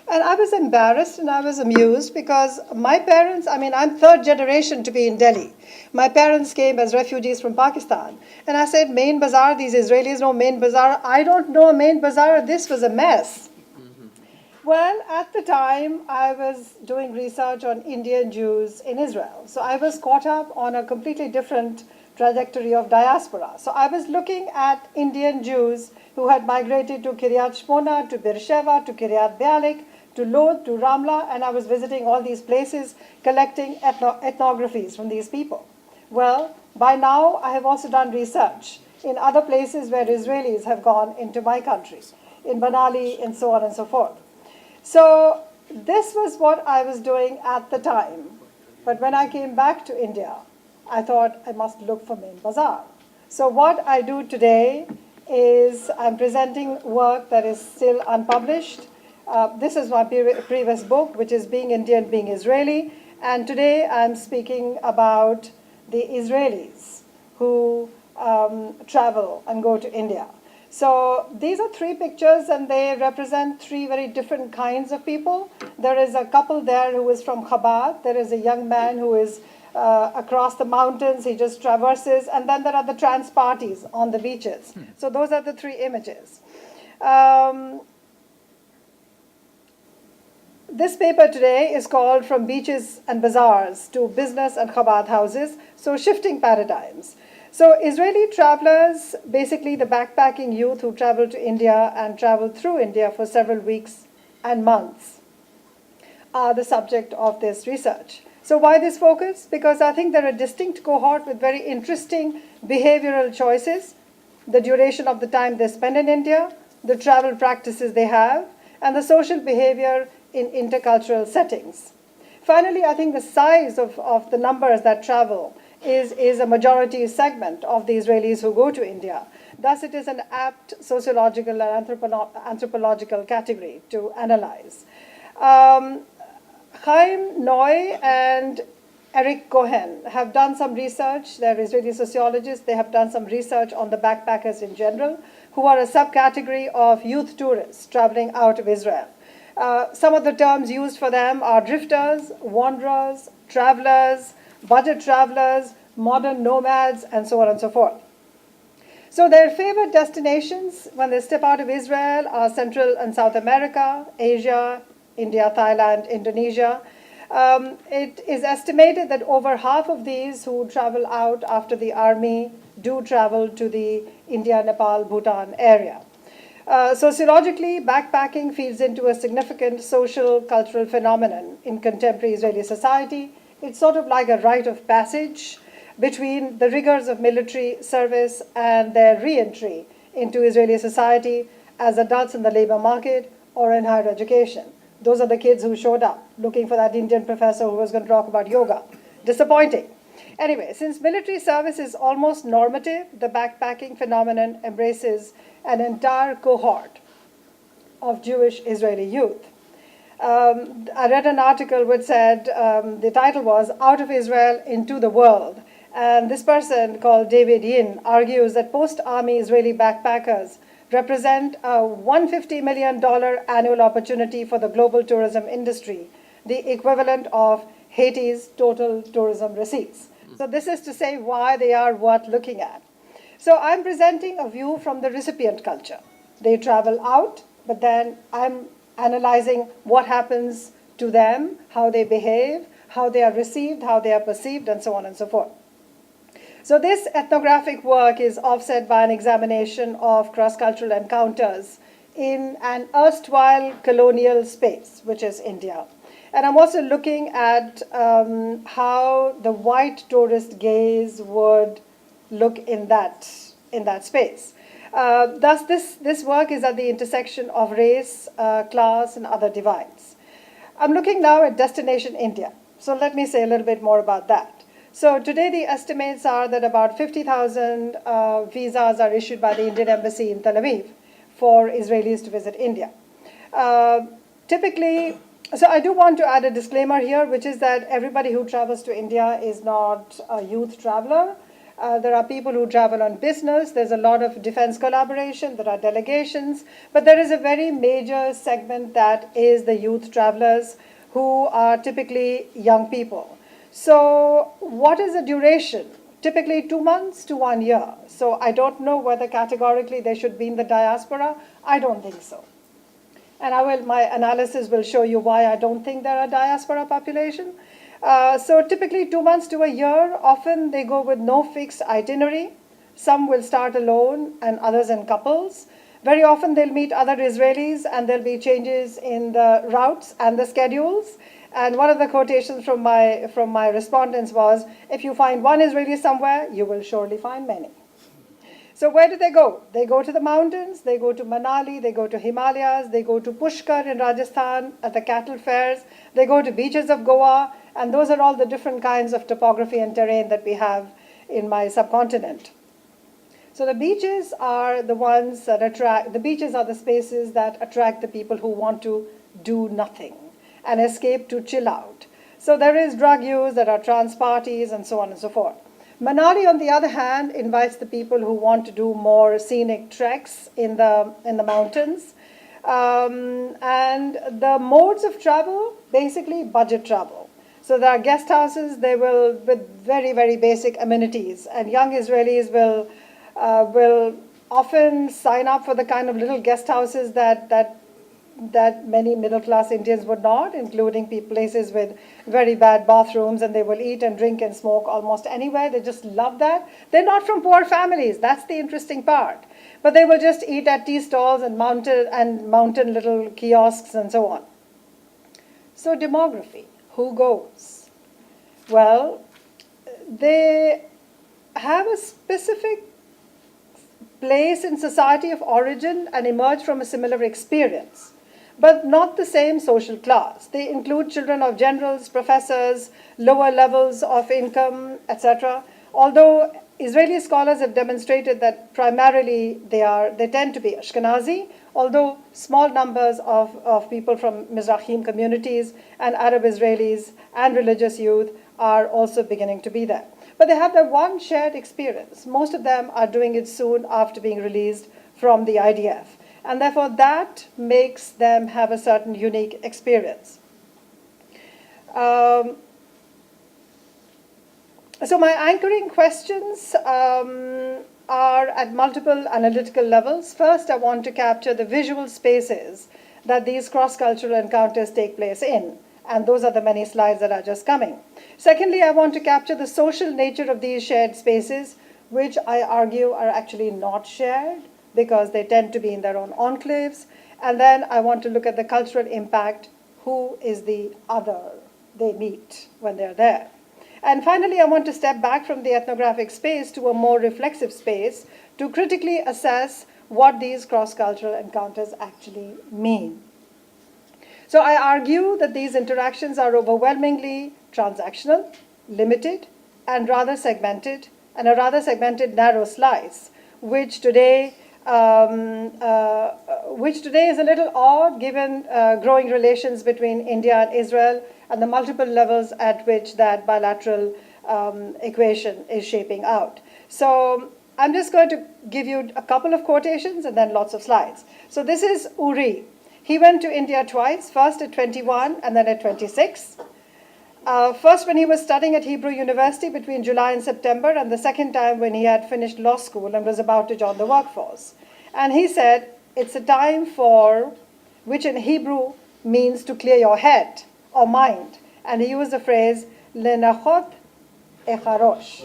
And I was embarrassed and I was amused because my parents, I'm 3rd generation to be in Delhi. My parents came as refugees from Pakistan. And I said, Main Bazaar, these Israelis know Main Bazaar. I don't know Main Bazaar. This was a mess. Well, at the time, I was doing research on Indian Jews in Israel. So I was caught up on a completely different trajectory of diaspora. So I was looking at Indian Jews who had migrated to Kiryat Shmona, to Beersheba, to Kiryat Bialik, to Lod, to Ramla, and I was visiting all these places, collecting ethnographies from these people. Well, by now, I have also done research in other places where Israelis have gone into my country, in Banali, and so on and so forth. So this was what I was doing at the time. But when I came back to India, I thought I must look for Main Bazaar. So what I do today is I'm presenting work that is still unpublished. This is my previous book, which is Being Indian, Being Israeli. And today I'm speaking about the Israelis who travel and go to India. So these are 3 pictures and they represent 3 very different kinds of people. There is a couple there who is from Chabad. There is a young man who is across the mountains. He just traverses. And then there are the trans parties on the beaches. So those are the 3 images. This paper today is called From Beaches and Bazaars to Business and Chabad Houses. So shifting paradigms. So Israeli travelers, basically the backpacking youth who travel to India and travel through India for several weeks and months, are the subject of this research. So why this focus? Because I think they're a distinct cohort with very interesting behavioral choices, the duration of the time they spend in India, the travel practices they have, and the social behavior in intercultural settings. Finally, I think the size of the numbers that travel is a majority segment of the Israelis who go to India. Thus, it is an apt sociological and anthropological category to analyze. Chaim Noy and Eric Cohen have done some research. They're Israeli sociologists. They have done some research on the backpackers in general, who are a subcategory of youth tourists traveling out of Israel. Some of the terms used for them are drifters, wanderers, travelers, budget travelers, modern nomads, and so on and so forth. So their favorite destinations when they step out of Israel are Central and South America, Asia, India, Thailand, Indonesia. It is estimated that over half of these who travel out after the army do travel to the India, Nepal, Bhutan area. Sociologically, backpacking feeds into a significant social, cultural phenomenon in contemporary Israeli society. It's sort of like a rite of passage between the rigors of military service and their re-entry into Israeli society as adults in the labor market or in higher education. Those are the kids who showed up looking for that Indian professor who was going to talk about yoga. Disappointing. Anyway, since military service is almost normative, the backpacking phenomenon embraces an entire cohort of Jewish Israeli youth. I read an article which said, the title was Out of Israel into the World. And this person called David Yin argues that post-army Israeli backpackers represent a $150 million annual opportunity for the global tourism industry, the equivalent of Haiti's total tourism receipts. So this is to say why they are worth looking at. So I'm presenting a view from the recipient culture. They travel out, but then I'm analyzing what happens to them, how they behave, how they are received, how they are perceived, and so on and so forth. So this ethnographic work is offset by an examination of cross-cultural encounters in an erstwhile colonial space, which is India. And I'm also looking at how the white tourist gaze would look in that space. Thus, this work is at the intersection of race, class, and other divides. I'm looking now at Destination India. So let me say a little bit more about that. So today the estimates are that about 50,000 visas are issued by the Indian Embassy in Tel Aviv for Israelis to visit India. Typically, so I do want to add a disclaimer here, which is that everybody who travels to India is not a youth traveler. There are people who travel on business. There's a lot of defense collaboration. There are delegations. But there is a very major segment that is the youth travelers who are typically young people. So what is the duration? Typically 2 months to 1 year. So I don't know whether categorically they should be in the diaspora. I don't think so. And my analysis will show you why I don't think they're a diaspora population. So typically 2 months to a year, often they go with no fixed itinerary. Some will start alone and others in couples. Very often they'll meet other Israelis and there'll be changes in the routes and the schedules. And one of the quotations from my respondents was, if you find one Israeli somewhere, you will surely find many. So where do they go? They go to the mountains, they go to Manali, they go to Himalayas, they go to Pushkar in Rajasthan at the cattle fairs, they go to beaches of Goa, and those are all the different kinds of topography and terrain that we have in my subcontinent. So the beaches are the ones that the beaches are the spaces that attract the people who want to do nothing and escape to chill out. So there is drug use, there are trans parties, and so on and so forth. Manali, on the other hand, invites the people who want to do more scenic treks in the mountains. And the modes of travel, basically budget travel. So there are guest houses, with very, very basic amenities. And young Israelis will often sign up for the kind of little guest houses that many middle-class Indians would not, including places with very bad bathrooms, and they will eat and drink and smoke almost anywhere. They just love that. They're not from poor families. That's the interesting part. But they will just eat at tea stalls and mountain little kiosks and so on. So demography, who goes? Well, they have a specific place in society of origin and emerge from a similar experience, but not the same social class. They include children of generals, professors, lower levels of income, etc. Although Israeli scholars have demonstrated that primarily they tend to be Ashkenazi, although small numbers of people from Mizrahim communities and Arab Israelis and religious youth are also beginning to be there. But they have that one shared experience. Most of them are doing it soon after being released from the IDF. And therefore, that makes them have a certain unique experience. So my anchoring questions are at multiple analytical levels. First, I want to capture the visual spaces that these cross-cultural encounters take place in. And those are the many slides that are just coming. Secondly, I want to capture the social nature of these shared spaces, which I argue are actually not shared because they tend to be in their own enclaves. And then I want to look at the cultural impact. Who is the other they meet when they're there? And finally, I want to step back from the ethnographic space to a more reflexive space to critically assess what these cross-cultural encounters actually mean. So I argue that these interactions are overwhelmingly transactional, limited, and rather segmented, and a rather segmented narrow slice, which today is a little odd given growing relations between India and Israel and the multiple levels at which that bilateral equation is shaping out. So I'm just going to give you a couple of quotations and then lots of slides. So this is Uri. He went to India twice, first at 21 and then at 26. First when he was studying at Hebrew University between July and September, and the second time when he had finished law school and was about to join the workforce. And he said, it's a time for, which in Hebrew means to clear your head or mind. And he used the phrase, lenachot echarosh.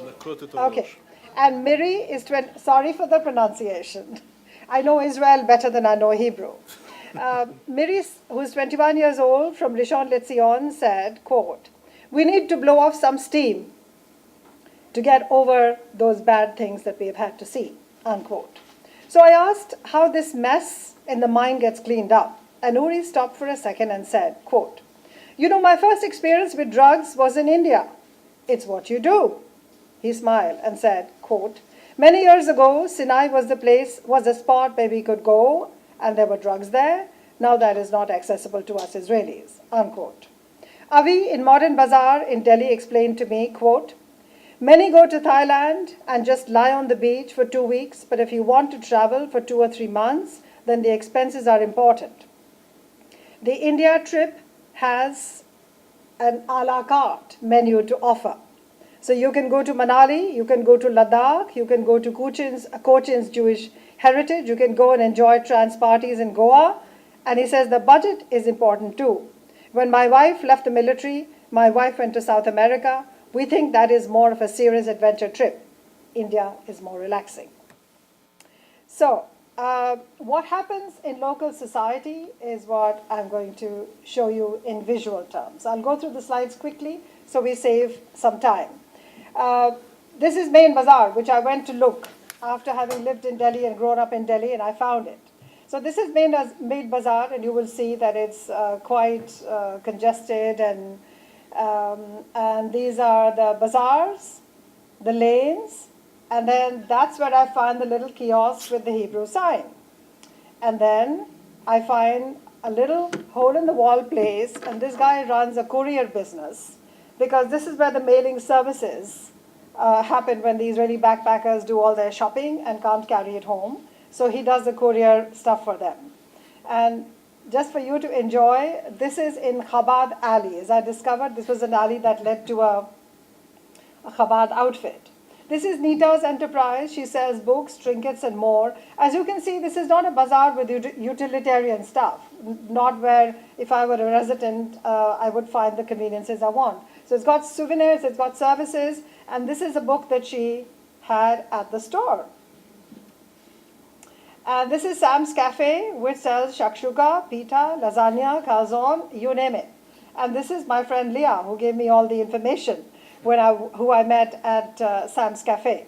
Okay. And Miri is, sorry for the pronunciation. I know Israel better than I know Hebrew. Miris, who's 21 years old, from Rishon LeZion, said, quote, "We need to blow off some steam to get over those bad things that we've had to see," unquote. So I asked how this mess in the mind gets cleaned up. And Uri stopped for a second and said, quote, "You know, my first experience with drugs was in India. It's what you do." He smiled and said, quote, "Many years ago, Sinai was a spot where we could go, and there were drugs there. Now that is not accessible to us Israelis," unquote. Avi in Modern Bazaar in Delhi explained to me, quote, "Many go to Thailand and just lie on the beach for 2 weeks, but if you want to travel for 2 or 3 months, then the expenses are important. The India trip has an a la carte menu to offer. So you can go to Manali, you can go to Ladakh, you can go to Cochin's Jewish heritage, you can go and enjoy trans parties in Goa." And he says the budget is important too. "When my wife left the military, my wife went to South America. We think that is more of a serious adventure trip. India is more relaxing." So, what happens in local society is what I'm going to show you in visual terms. I'll go through the slides quickly so we save some time. This is Main Bazaar, which I went to look after having lived in Delhi and grown up in Delhi, and I found it. So this is Main Bazaar, and you will see that it's quite congested, and these are the bazaars, the lanes, and then that's where I find the little kiosk with the Hebrew sign. And then I find a little hole-in-the-wall place, and this guy runs a courier business, because this is where the mailing services happen when the Israeli backpackers do all their shopping and can't carry it home. So he does the courier stuff for them. And just for you to enjoy, this is in Chabad alley. As I discovered, this was an alley that led to a Chabad outfit. This is Nita's enterprise. She sells books, trinkets, and more. As you can see, this is not a bazaar with utilitarian stuff, not where if I were a resident, I would find the conveniences I want. So it's got souvenirs, it's got services, and this is a book that she had at the store. And this is Sam's Cafe, which sells shakshuka, pita, lasagna, calzone, you name it. And this is my friend Leah, who gave me all the information, who I met at Sam's Cafe.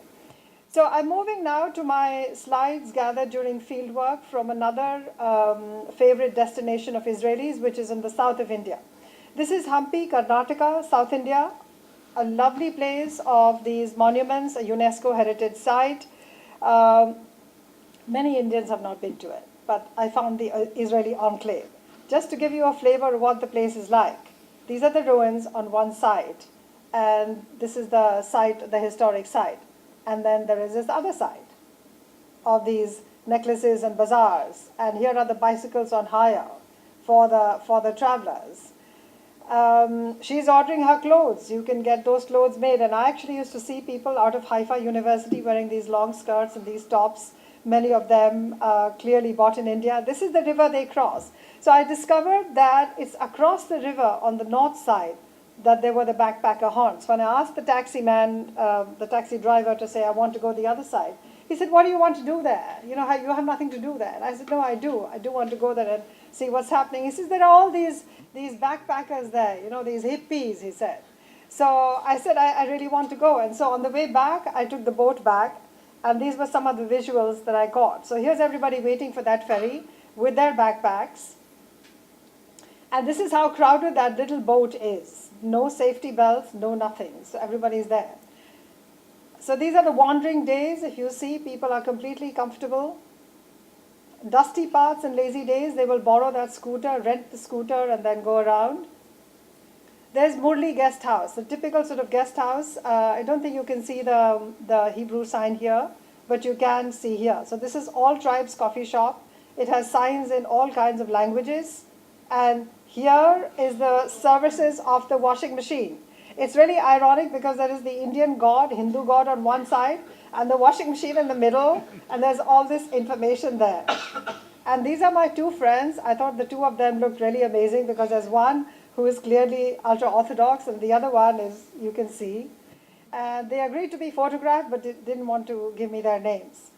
So I'm moving now to my slides gathered during fieldwork from another favorite destination of Israelis, which is in the south of India. This is Hampi, Karnataka, South India, a lovely place of these monuments, a UNESCO heritage site. Many Indians have not been to it, but I found the Israeli enclave. Just to give you a flavor of what the place is like, these are the ruins on one side, and this is the site, the historic site. And then there is this other side of these necklaces and bazaars, and here are the bicycles on hire for the travelers. She's ordering her clothes. You can get those clothes made, and I actually used to see people out of Haifa University wearing these long skirts and these tops. Many of them clearly bought in India. This is the river they cross. So I discovered that it's across the river on the north side that there were the backpacker haunts. When I asked the taxi man, the taxi driver, to say, I want to go the other side, he said, what do you want to do there? You know, you have nothing to do there. And I said, no, I do. I do want to go there and see what's happening. He says, there are all these backpackers there, you know, these hippies, he said. So I said, I really want to go. And so on the way back, I took the boat back. And these were some of the visuals that I caught. So here's everybody waiting for that ferry with their backpacks. And this is how crowded that little boat is. No safety belts, no nothing. So everybody's there. So these are the wandering days. If you see, people are completely comfortable. Dusty paths and lazy days, they will borrow that scooter, rent the scooter, and then go around. There's Murli Guest House, the typical sort of guest house. I don't think you can see the Hebrew sign here, but you can see here. So this is All Tribes Coffee Shop. It has signs in all kinds of languages. And here is the services of the washing machine. It's really ironic because there is the Indian god, Hindu god on one side, and the washing machine in the middle, and there's all this information there. And these are my two friends. I thought the two of them looked really amazing because there's one who is clearly ultra-Orthodox, and the other one is, you can see. And they agreed to be photographed, but didn't want to give me their names.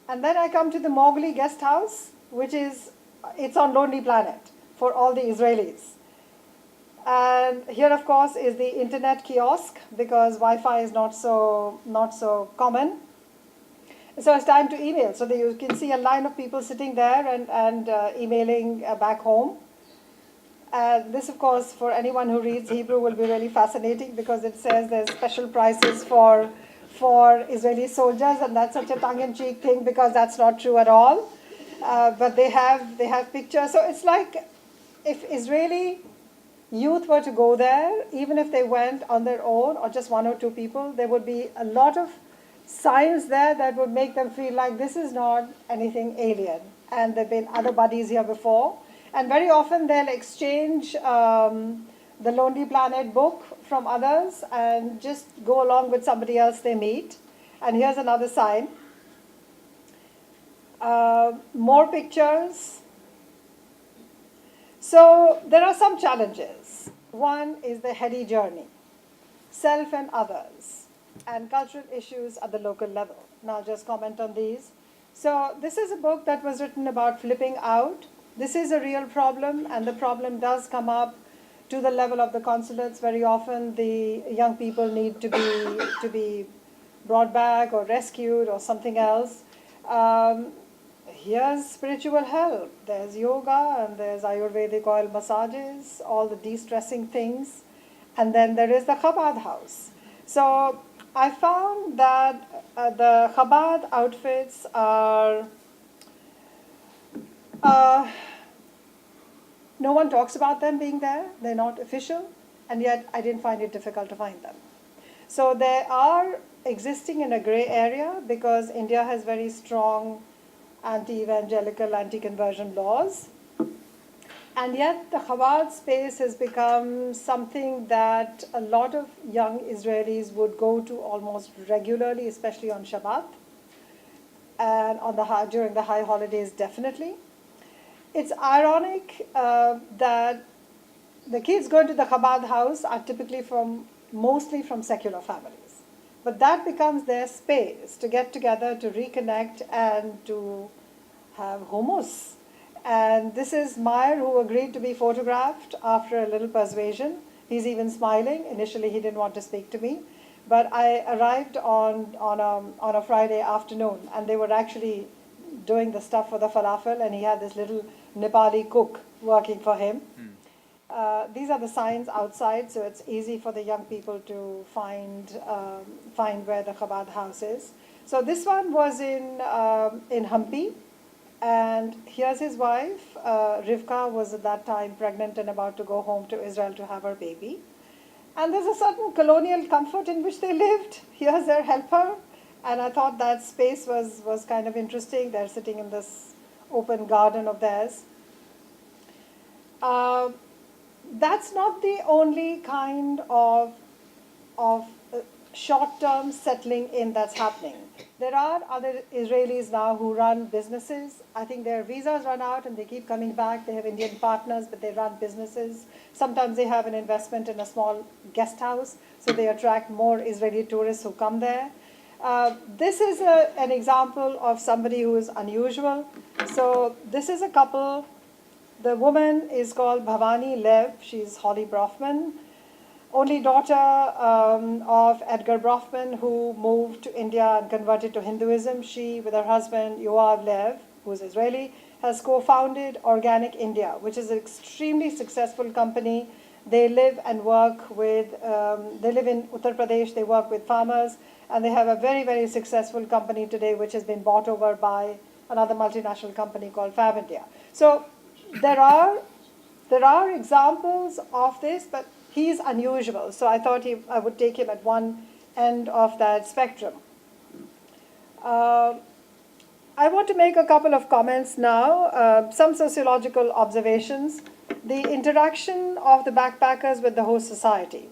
And then I come to the Mowgli Guest House, which is it's on Lonely Planet for all the Israelis. And here, of course, is the internet kiosk because Wi-Fi is not so common. So it's time to email. So you can see a line of people sitting there and emailing back home. This, of course, for anyone who reads Hebrew will be really fascinating because it says there's special prices for Israeli soldiers, and that's such a tongue-in-cheek thing because that's not true at all. But they have pictures. So it's like if Israeli youth were to go there, even if they went on their own or just one or two people, there would be a lot of signs there that would make them feel like this is not anything alien. And there have been other buddies here before. And very often they'll exchange the Lonely Planet book from others and just go along with somebody else they meet. And here's another sign. More pictures. So there are some challenges. One is the heady journey, self and others, and cultural issues at the local level. Now I'll just comment on these. So this is a book that was written about flipping out. This is a real problem, and the problem does come up to the level of the consulates. Very often the young people need to be brought back or rescued or something else. Here's spiritual help. There's yoga and there's Ayurvedic oil massages, all the de-stressing things. And then there is the Chabad house. So I found that the Chabad outfits are, no one talks about them being there. They're not official. And yet I didn't find it difficult to find them. So they are existing in a gray area because India has very strong anti-evangelical, anti-conversion laws. And yet the Chabad space has become something that a lot of young Israelis would go to almost regularly, especially on Shabbat, and during the high holidays definitely. It's ironic that the kids going to the Chabad house are typically mostly from secular families. But that becomes their space to get together, to reconnect, and to have hummus. And this is Meyer, who agreed to be photographed after a little persuasion. He's even smiling. Initially, he didn't want to speak to me. But I arrived on a Friday afternoon, and they were actually doing the stuff for the falafel, and he had this little Nepali cook working for him. These are the signs outside, so it's easy for the young people to find where the Chabad house is. So this one was in Hampi, and here's his wife. Rivka was at that time pregnant and about to go home to Israel to have her baby. And there's a certain colonial comfort in which they lived. Here's their helper, and I thought that space was kind of interesting. They're sitting in this open garden of theirs. That's not the only kind of short-term settling in that's happening. There are other Israelis now who run businesses. I think their visas run out and they keep coming back. They have Indian partners, but they run businesses. Sometimes they have an investment in a small guest house, so they attract more Israeli tourists who come there. This is an example of somebody who is unusual. So this is a couple. The woman is called Bhavani Lev. She's Holly Brofman, only daughter of Edgar Brofman, who moved to India and converted to Hinduism. She, with her husband Yoav Lev, who's Israeli, has co-founded Organic India, which is an extremely successful company. They live and work with, they live in Uttar Pradesh, they work with farmers, and they have a very, very successful company today, which has been bought over by another multinational company called Fab India. So there are examples of this, but he's unusual. So I thought I would take him at one end of that spectrum. I want to make a couple of comments now, some sociological observations. The interaction of the backpackers with the host society.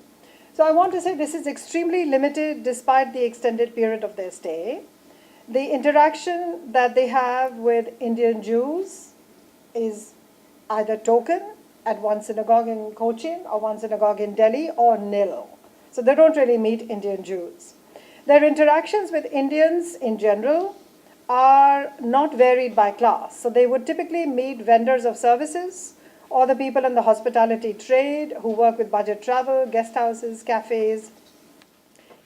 So I want to say this is extremely limited despite the extended period of their stay. The interaction that they have with Indian Jews is either token at one synagogue in Cochin or one synagogue in Delhi, or nil. So they don't really meet Indian Jews. Their interactions with Indians in general are not varied by class. So they would typically meet vendors of services or the people in the hospitality trade who work with budget travel, guest houses, cafes,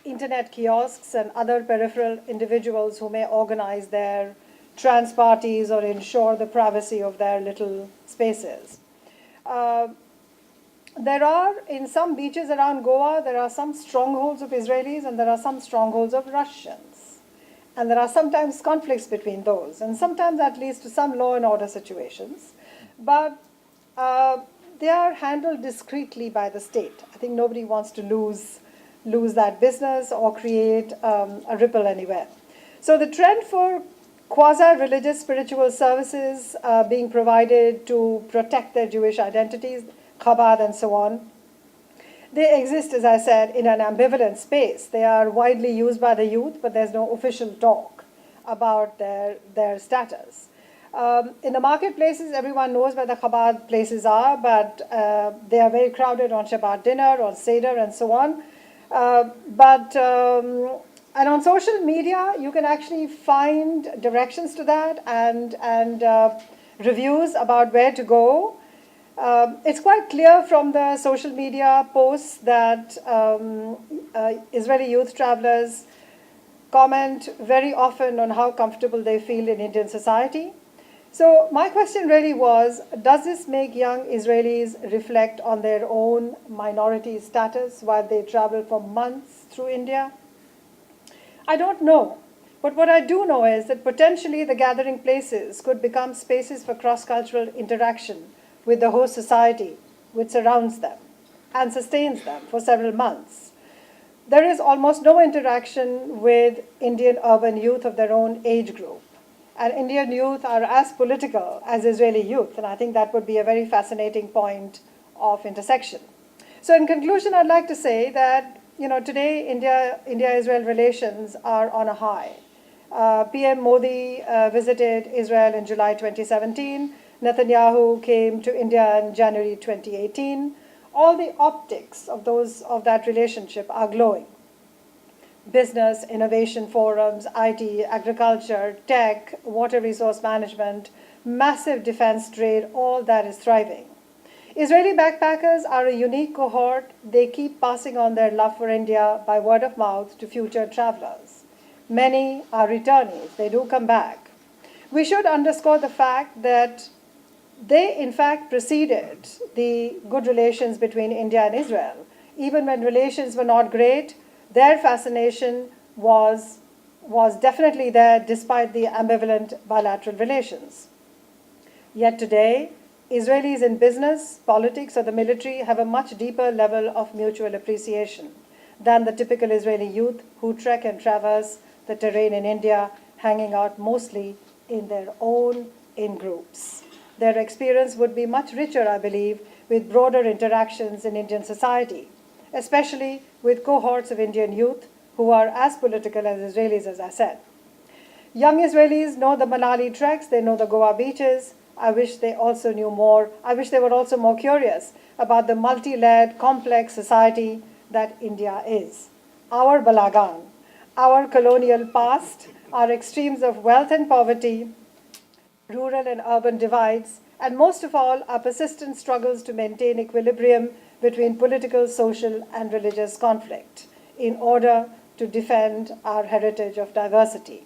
internet kiosks, and other peripheral individuals who may organize their trans parties or ensure the privacy of their little spaces. There are, in some beaches around Goa, there are some strongholds of Israelis and there are some strongholds of Russians. And there are sometimes conflicts between those, and sometimes that leads to some law and order situations. But they are handled discreetly by the state. I think nobody wants to lose that business or create a ripple anywhere. So the trend for quasi-religious spiritual services being provided to protect their Jewish identities, Chabad and so on, they exist, as I said, in an ambivalent space. They are widely used by the youth, but there's no official talk about their status. In the marketplaces, everyone knows where the Chabad places are, but they are very crowded on Shabbat dinner, on Seder, and so on. And on social media, you can actually find directions to that and reviews about where to go. It's quite clear from the social media posts that Israeli youth travelers comment very often on how comfortable they feel in Indian society. So my question really was, does this make young Israelis reflect on their own minority status while they travel for months through India? I don't know. But what I do know is that potentially the gathering places could become spaces for cross-cultural interaction with the host society, which surrounds them and sustains them for several months. There is almost no interaction with Indian urban youth of their own age group. And Indian youth are as political as Israeli youth, and I think that would be a very fascinating point of intersection. So in conclusion, I'd like to say that today India-Israel relations are on a high. PM Modi visited Israel in July 2017. Netanyahu came to India in January 2018. All the optics of that relationship are glowing. Business, innovation forums, IT, agriculture, tech, water resource management, massive defense trade, all that is thriving. Israeli backpackers are a unique cohort. They keep passing on their love for India by word of mouth to future travelers. Many are returnees. They do come back. We should underscore the fact that they, in fact, preceded the good relations between India and Israel. Even when relations were not great, their fascination was definitely there despite the ambivalent bilateral relations. Yet today, Israelis in business, politics, or the military have a much deeper level of mutual appreciation than the typical Israeli youth who trek and traverse the terrain in India, hanging out mostly in their own in-groups. Their experience would be much richer, I believe, with broader interactions in Indian society, especially with cohorts of Indian youth who are as political as Israelis, as I said. Young Israelis know the Manali treks, they know the Goa beaches. I wish they also knew more. I wish they were also more curious about the multi-layered, complex society that India is. Our Balagan, our colonial past, our extremes of wealth and poverty, rural and urban divides, and most of all, our persistent struggles to maintain equilibrium between political, social, and religious conflict in order to defend our heritage of diversity.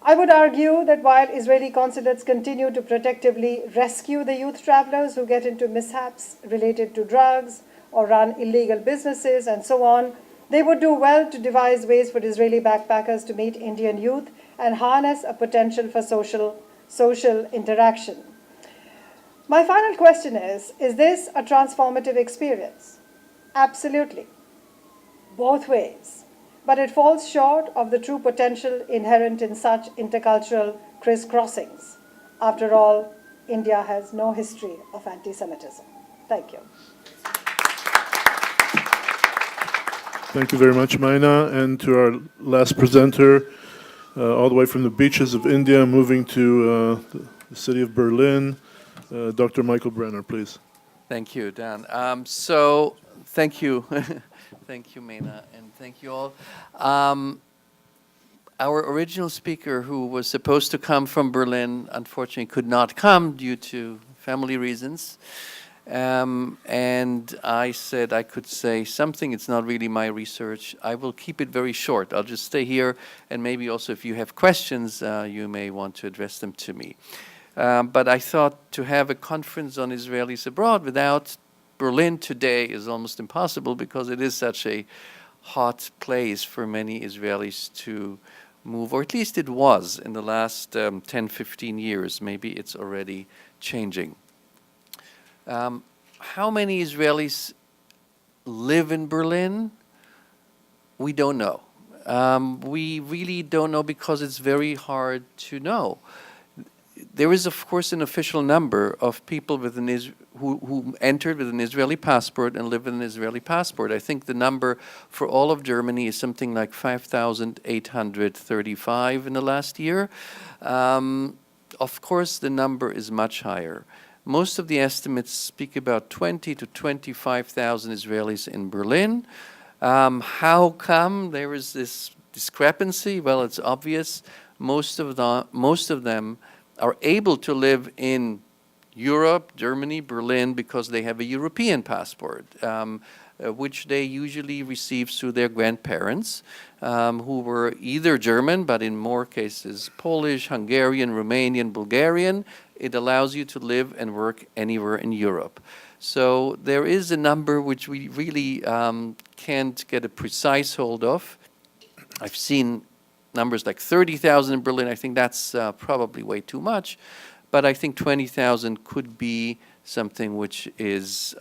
I would argue that while Israeli consulates continue to protectively rescue the youth travelers who get into mishaps related to drugs or run illegal businesses and so on, they would do well to devise ways for Israeli backpackers to meet Indian youth and harness a potential for social interaction. My final question is this a transformative experience? Absolutely. Both ways. But it falls short of the true potential inherent in such intercultural crisscrossings. After all, India has no history of anti-Semitism. Thank you. Thank you very much, Maina. And to our last presenter, all the way from the beaches of India, moving to the city of Berlin, Dr. Michael Brenner, please. Thank you, Dan. So thank you. Thank you, Maina, and thank you all. our original speaker, who was supposed to come from Berlin, unfortunately could not come due to family reasons. And I said I could say something. It's not really my research. I will keep it very short. I'll just stay here, and maybe also if you have questions, you may want to address them to me. But I thought to have a conference on Israelis abroad without Berlin today is almost impossible, because it is such a hot place for many Israelis to move, or at least it was in the last 10, 15 years. Maybe it's already changing. How many Israelis live in Berlin? We don't know. We really don't know, because it's very hard to know. There is, of course, an official number of people with who entered with an Israeli passport and live with an Israeli passport. I think the number for all of Germany is something like 5,835 in the last year. Of course, the number is much higher. Most of the estimates speak about 20 to 25,000 Israelis in Berlin. How come there is this discrepancy? Well, it's obvious. Most of them are able to live in Europe, Germany, Berlin, because they have a European passport, which they usually receive through their grandparents, who were either German, but in more cases Polish, Hungarian, Romanian, Bulgarian. It allows you to live and work anywhere in Europe. So there is a number which we really can't get a precise hold of. I've seen numbers like 30,000 in Berlin. I think that's probably way too much, but I think 20,000 could be something which is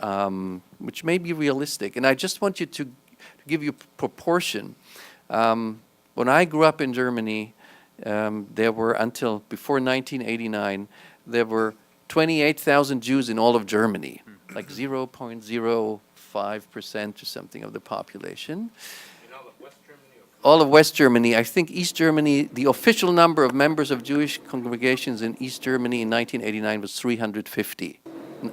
which may be realistic. And I just want you to give you proportion. When I grew up in Germany, there were, until before 1989, there were 28,000 Jews in all of Germany, like 0.05% or something of the population. All of West Germany. I think East Germany, the official number of members of Jewish congregations in East Germany in 1989 was 350.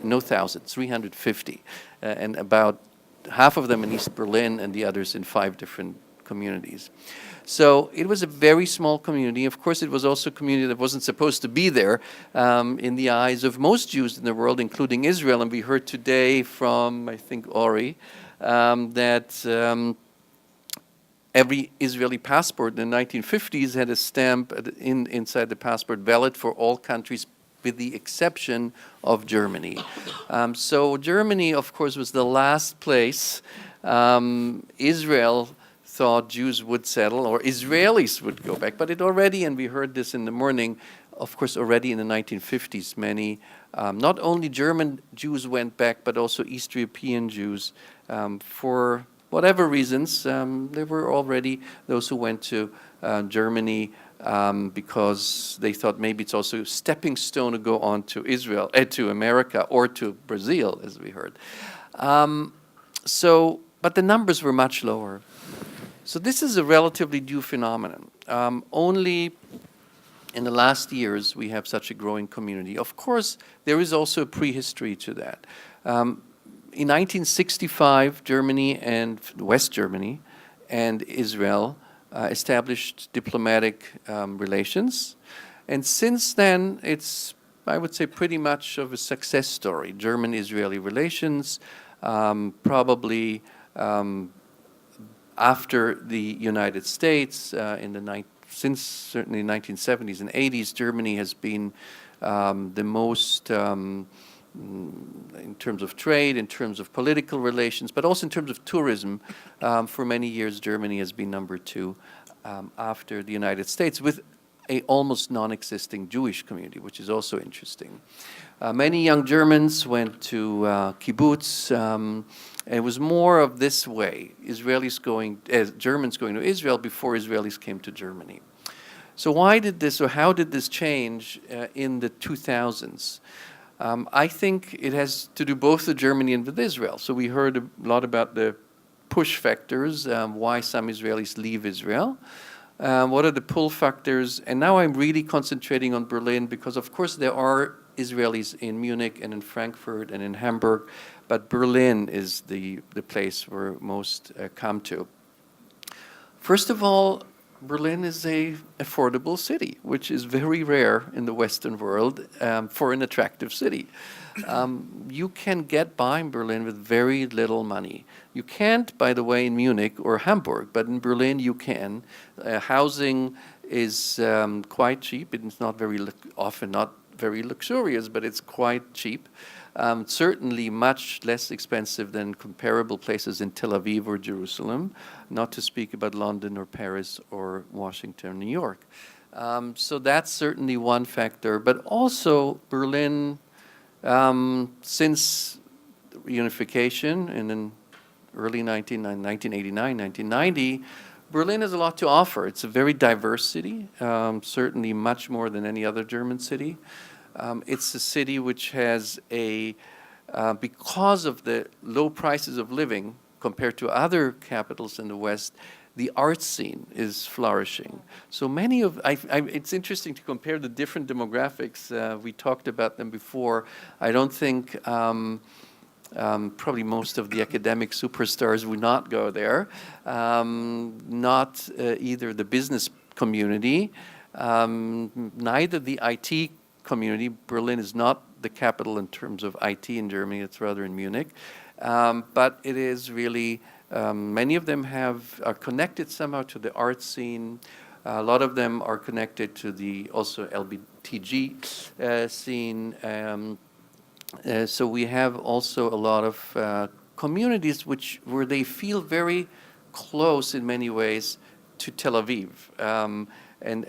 No thousand, 350. And about half of them in East Berlin and the others in 5 different communities. So it was a very small community. Of course, it was also a community that wasn't supposed to be there in the eyes of most Jews in the world, including Israel. And we heard today from, I think, Ori, that every Israeli passport in the 1950s had a stamp inside the passport valid for all countries with the exception of Germany. So Germany, of course, was the last place Israel thought Jews would settle, or Israelis would go back. But it already, and we heard this in the morning, of course, already in the 1950s, many, not only German Jews went back, but also East European Jews. For whatever reasons, there were already those who went to Germany because they thought maybe it's also a stepping stone to go on to Israel, to America, or to Brazil, as we heard. But the numbers were much lower. So this is a relatively new phenomenon. Only in the last years we have such a growing community. Of course, there is also a prehistory to that. In 1965, Germany and West Germany and Israel established diplomatic relations. And since then, it's, I would say, pretty much of a success story. German-Israeli relations, probably after the United States, since certainly the 1970s and 80s, Germany has been the most, in terms of trade, in terms of political relations, but also in terms of tourism. For many years, Germany has been number 2 after the United States, with a almost non-existing Jewish community, which is also interesting. Many young Germans went to kibbutz. It was more of this way, Germans going to Israel before Israelis came to Germany. So why did this, or how did this change in the 2000s? I think it has to do both with Germany and with Israel. So we heard a lot about the push factors, why some Israelis leave Israel. What are the pull factors? And now I'm really concentrating on Berlin because, of course, there are Israelis in Munich and in Frankfurt and in Hamburg, but Berlin is the place where most come to. First of all, Berlin is a affordable city, which is very rare in the Western world for an attractive city. You can get by in Berlin with very little money. You can't, by the way, in Munich or Hamburg, but in Berlin you can. Housing is quite cheap. It's not very often not very luxurious, but it's quite cheap. Certainly much less expensive than comparable places in Tel Aviv or Jerusalem, not to speak about London or Paris or Washington, New York. So that's certainly one factor, but also Berlin, since reunification in the early 1989, 1990, Berlin has a lot to offer. It's a very diverse city, certainly much more than any other German city. It's a city which has because of the low prices of living compared to other capitals in the West, the art scene is flourishing. So many of, it's interesting to compare the different demographics. We talked about them before. I don't think probably most of the academic superstars would not go there. Not either the business community, neither the IT community. Berlin is not the capital in terms of IT in Germany, it's rather in Munich. But it is really, many of them are connected somehow to the art scene. A lot of them are connected to the also LBTG scene. So we have also a lot of communities where they feel very close in many ways to Tel Aviv. And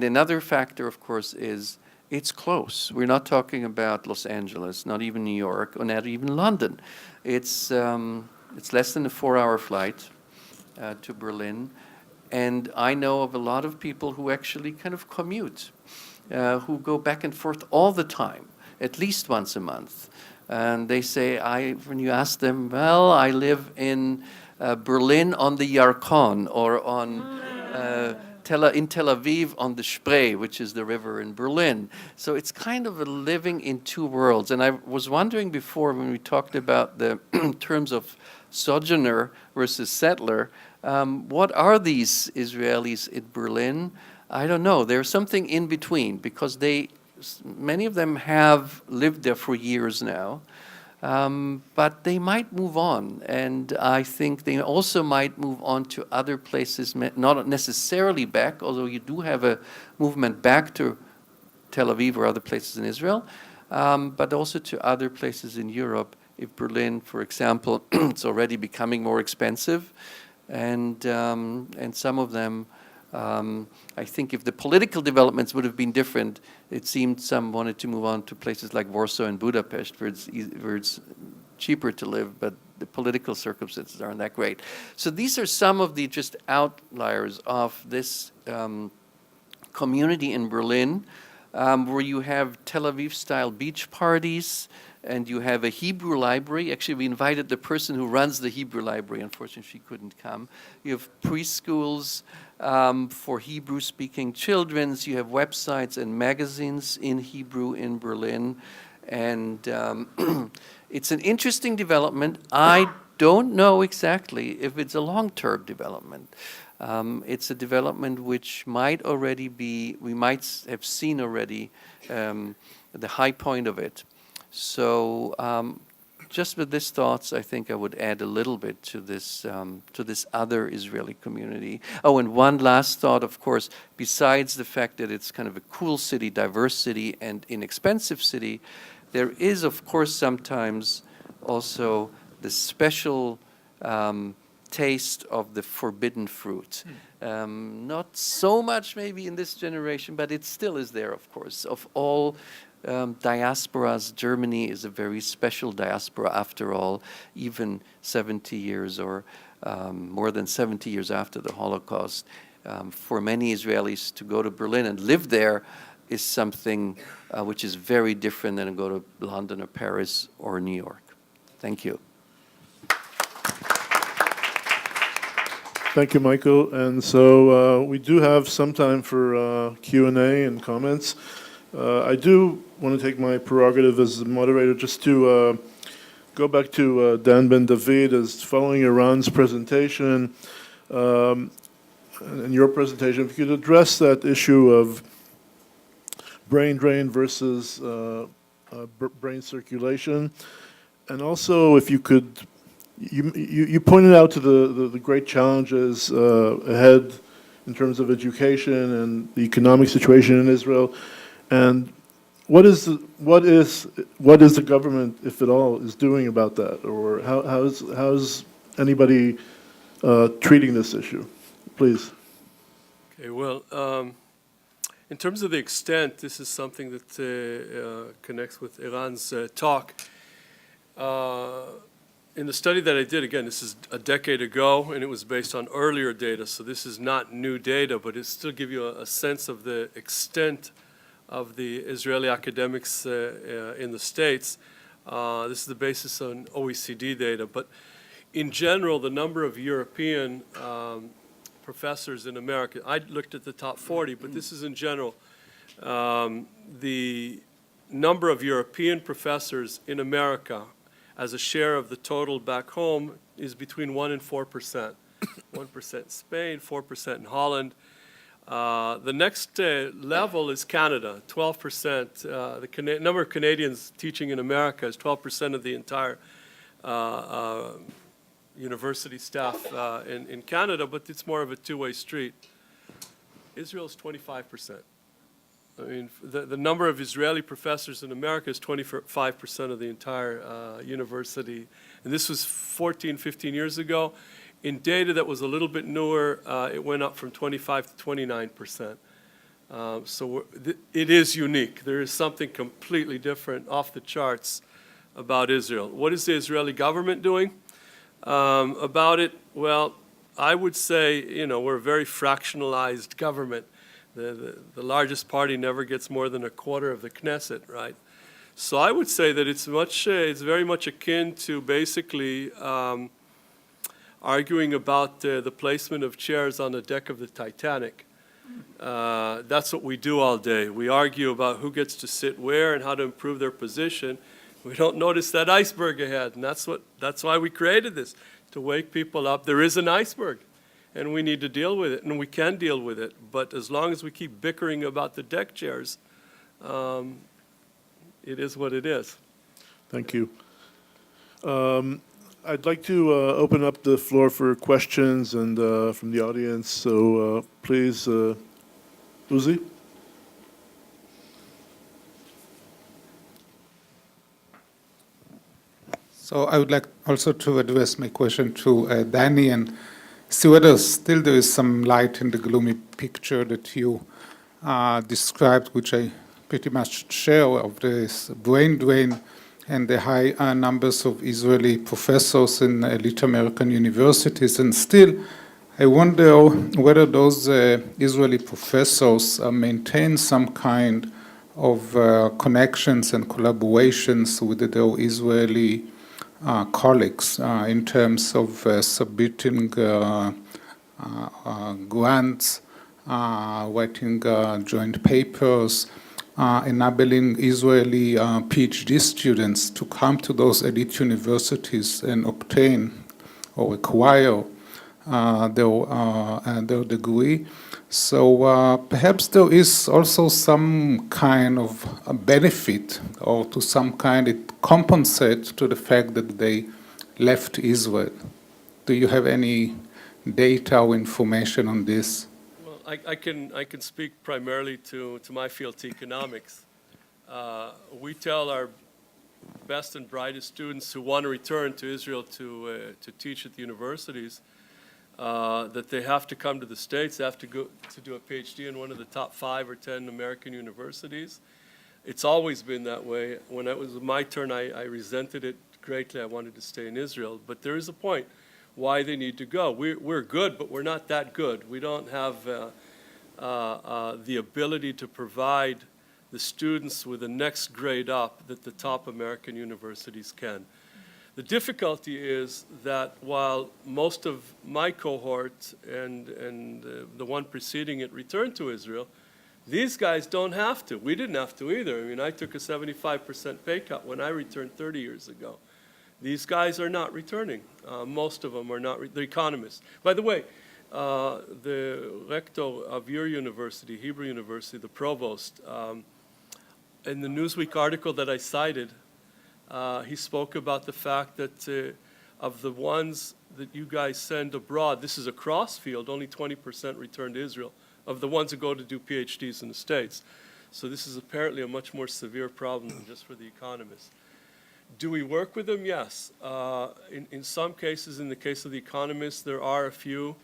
another factor, of course, is it's close. We're not talking about Los Angeles, not even New York, or not even London. It's less than a 4-hour flight to Berlin. And I know of a lot of people who actually kind of commute, who go back and forth all the time, at least once a month. And they say, when you ask them, well, I live in Berlin on the Yarkon, or on in Tel Aviv on the Spree, which is the river in Berlin. So it's kind of a living in two worlds. And I was wondering before, when we talked about the terms of sojourner versus settler, what are these Israelis in Berlin? I don't know. There's something in between, because many of them have lived there for years now. But they might move on, and I think they also might move on to other places, not necessarily back, although you do have a movement back to Tel Aviv or other places in Israel, but also to other places in Europe. If Berlin, for example, it's already becoming more expensive, and some of them, I think if the political developments would have been different, it seemed some wanted to move on to places like Warsaw and Budapest, where it's cheaper to live, but the political circumstances aren't that great. So these are some of the just outliers of this community in Berlin, where you have Tel Aviv-style beach parties, and you have a Hebrew library. Actually, we invited the person who runs the Hebrew library. Unfortunately, she couldn't come. You have preschools for Hebrew-speaking children. You have websites and magazines in Hebrew in Berlin. And it's an interesting development. I don't know exactly if it's a long-term development. It's a development which might already be, we might have seen already the high point of it. So just with these thoughts, I think I would add a little bit to this other Israeli community. Oh, and one last thought, of course, besides the fact that it's kind of a cool city, diverse city, and inexpensive city, there is, of course, sometimes also the special taste of the forbidden fruit. Not so much maybe in this generation, but it still is there, of course. Of all diasporas, Germany is a very special diaspora after all, even 70 years or more than 70 years after the Holocaust. For many Israelis to go to Berlin and live there is something which is very different than to go to London or Paris or New York. Thank you. Thank you, Michael. And so we do have some time for Q&A and comments. I do want to take my prerogative as the moderator just to go back to Dan Ben David as following Erran's presentation. in your presentation, if you could address that issue of brain drain versus brain circulation, and also if you could, you pointed out to the great challenges ahead in terms of education and the economic situation in Israel, and what is the government, if at all, is doing about that, or how's anybody treating this issue? Please. Okay, well, in terms of the extent, this is something that connects with Erran's talk. In the study that I did, again, this is a decade ago, and it was based on earlier data, so this is not new data, but it still gives you a sense of the extent of the Israeli academics in the States. This is the basis on OECD data, but in general, the number of European professors in America, I looked at the top 40, but this is in general. The number of European professors in America as a share of the total back home is between 1% and 4%. 1% in Spain, 4% in Holland. The next level is Canada, 12%. The number of Canadians teaching in America is 12% of the entire university staff in Canada, but it's more of a two-way street. Israel is 25%. I mean, the number of Israeli professors in America is 25% of the entire university. And this was 14, 15 years ago. In data that was a little bit newer, it went up from 25 to 29%. So it is unique. There is something completely different, off the charts, about Israel. What is the Israeli government doing about it? Well, I would say, you know, we're a very fractionalized government. The largest party never gets more than a quarter of the Knesset, right? So I would say that it's very much akin to basically arguing about the placement of chairs on the deck of the Titanic. That's what we do all day. We argue about who gets to sit where and how to improve their position. We don't notice that iceberg ahead, and that's why we created this, to wake people up. There is an iceberg, and we need to deal with it, and we can deal with it. But as long as we keep bickering about the deck chairs, it is what it is. Thank you. I'd like to open up the floor for questions and from the audience. So please, Uzi. So I would like also to address my question to Danny and see whether still there is some light in the gloomy picture that you described, which I pretty much share, of this brain drain and the high numbers of Israeli professors in elite American universities. And still, I wonder whether those Israeli professors maintain some kind of connections and collaborations with their Israeli colleagues in terms of submitting grants, writing joint papers, enabling Israeli PhD students to come to those elite universities and obtain or acquire their degree. So perhaps there is also some kind of a benefit, or to some kind it compensates to the fact that they left Israel. Do you have any data or information on this? Well, I can speak primarily to my field, to economics. We tell our best and brightest students who want to return to Israel to teach at the universities that they have to come to the States. They have to go to do a PhD in one of the top 5 or 10 American universities. It's always been that way. When it was my turn, I resented it greatly. I wanted to stay in Israel. But there is a point why they need to go. We're good, but we're not that good. We don't have the ability to provide the students with the next grade up that the top American universities can. The difficulty is that while most of my cohort and the one preceding it returned to Israel, these guys don't have to. We didn't have to either. I mean, I took a 75% pay cut when I returned 30 years ago. These guys are not returning. Most of them are not, the economists. By the way, the rector of your university, Hebrew University, the provost, in the Newsweek article that I cited, he spoke about the fact that of the ones that you guys send abroad, this is a cross field, only 20% return to Israel, of the ones who go to do PhDs in the States. So this is apparently a much more severe problem than just for the economists. Do we work with them? Yes. In some cases, in the case of the economists, there are a few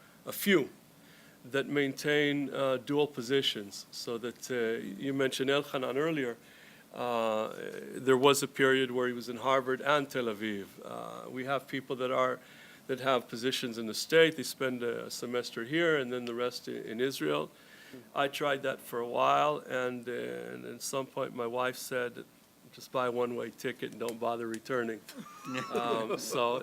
that maintain dual positions. So that you mentioned Elchanan earlier. There was a period where he was in Harvard and Tel Aviv. We have people that have positions in the state. They spend a semester here and then the rest in Israel. I tried that for a while, and at some point my wife said, just buy a one-way ticket and don't bother returning. So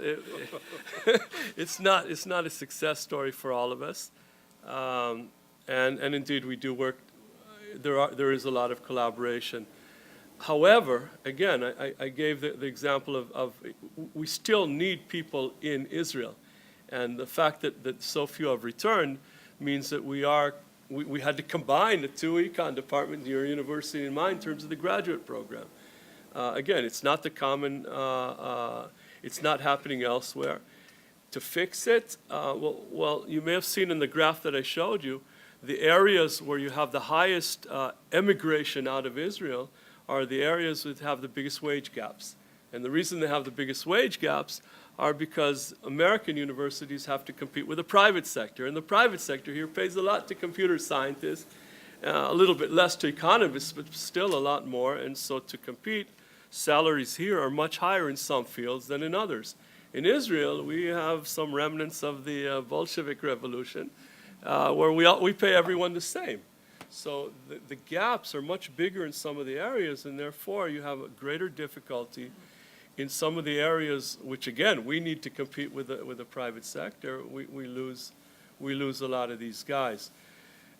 it's not a success story for all of us. And indeed, we do work. There is a lot of collaboration. However, again, I gave the example of we still need people in Israel. And the fact that so few have returned means that we had to combine the two econ departments in your university and mine in terms of the graduate program. Again, it's not the common, it's not happening elsewhere. To fix it, well, you may have seen in the graph that I showed you, the areas where you have the highest emigration out of Israel are the areas that have the biggest wage gaps. And the reason they have the biggest wage gaps are because American universities have to compete with the private sector. And the private sector here pays a lot to computer scientists, a little bit less to economists, but still a lot more. And so to compete, salaries here are much higher in some fields than in others. In Israel, we have some remnants of the Bolshevik Revolution, where we pay everyone the same. So the gaps are much bigger in some of the areas, and therefore you have a greater difficulty in some of the areas which, again, we need to compete with the private sector. We lose a lot of these guys.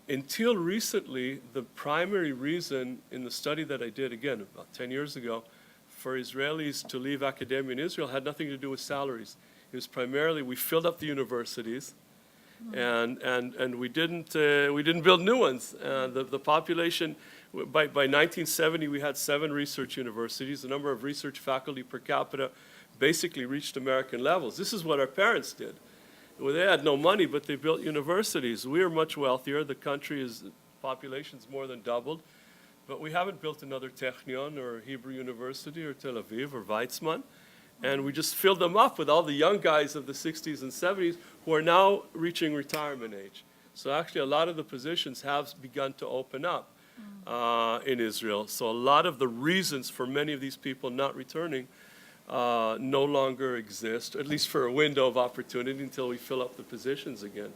Until recently, the primary reason in the study that I did, again, about 10 years ago, for Israelis to leave academia in Israel had nothing to do with salaries. It was primarily we filled up the universities, and we didn't build new ones. The population, by 1970, we had 7 research universities. The number of research faculty per capita basically reached American levels. This is what our parents did. Well, they had no money, but they built universities. We are much wealthier. The population's more than doubled. But we haven't built another Technion or Hebrew University or Tel Aviv or Weizmann. And we just filled them up with all the young guys of the 60s and 70s who are now reaching retirement age. So actually a lot of the positions have begun to open up in Israel. So a lot of the reasons for many of these people not returning no longer exist, at least for a window of opportunity until we fill up the positions again.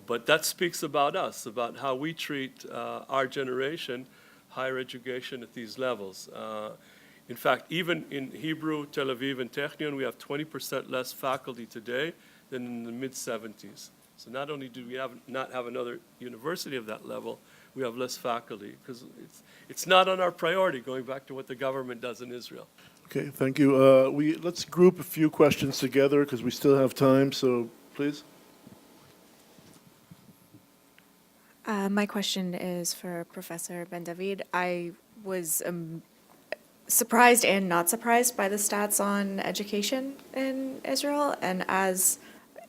But that speaks about us, about how we treat our generation, higher education at these levels. In fact, even in Hebrew, Tel Aviv, and Technion, we have 20% less faculty today than in the mid-'70s. So not only do we not have another university of that level, we have less faculty, because it's not on our priority, going back to what the government does in Israel. Okay, thank you. Let's group a few questions together because we still have time, so please. My question is for Professor Ben-David. I was surprised and not surprised by the stats on education in Israel, and as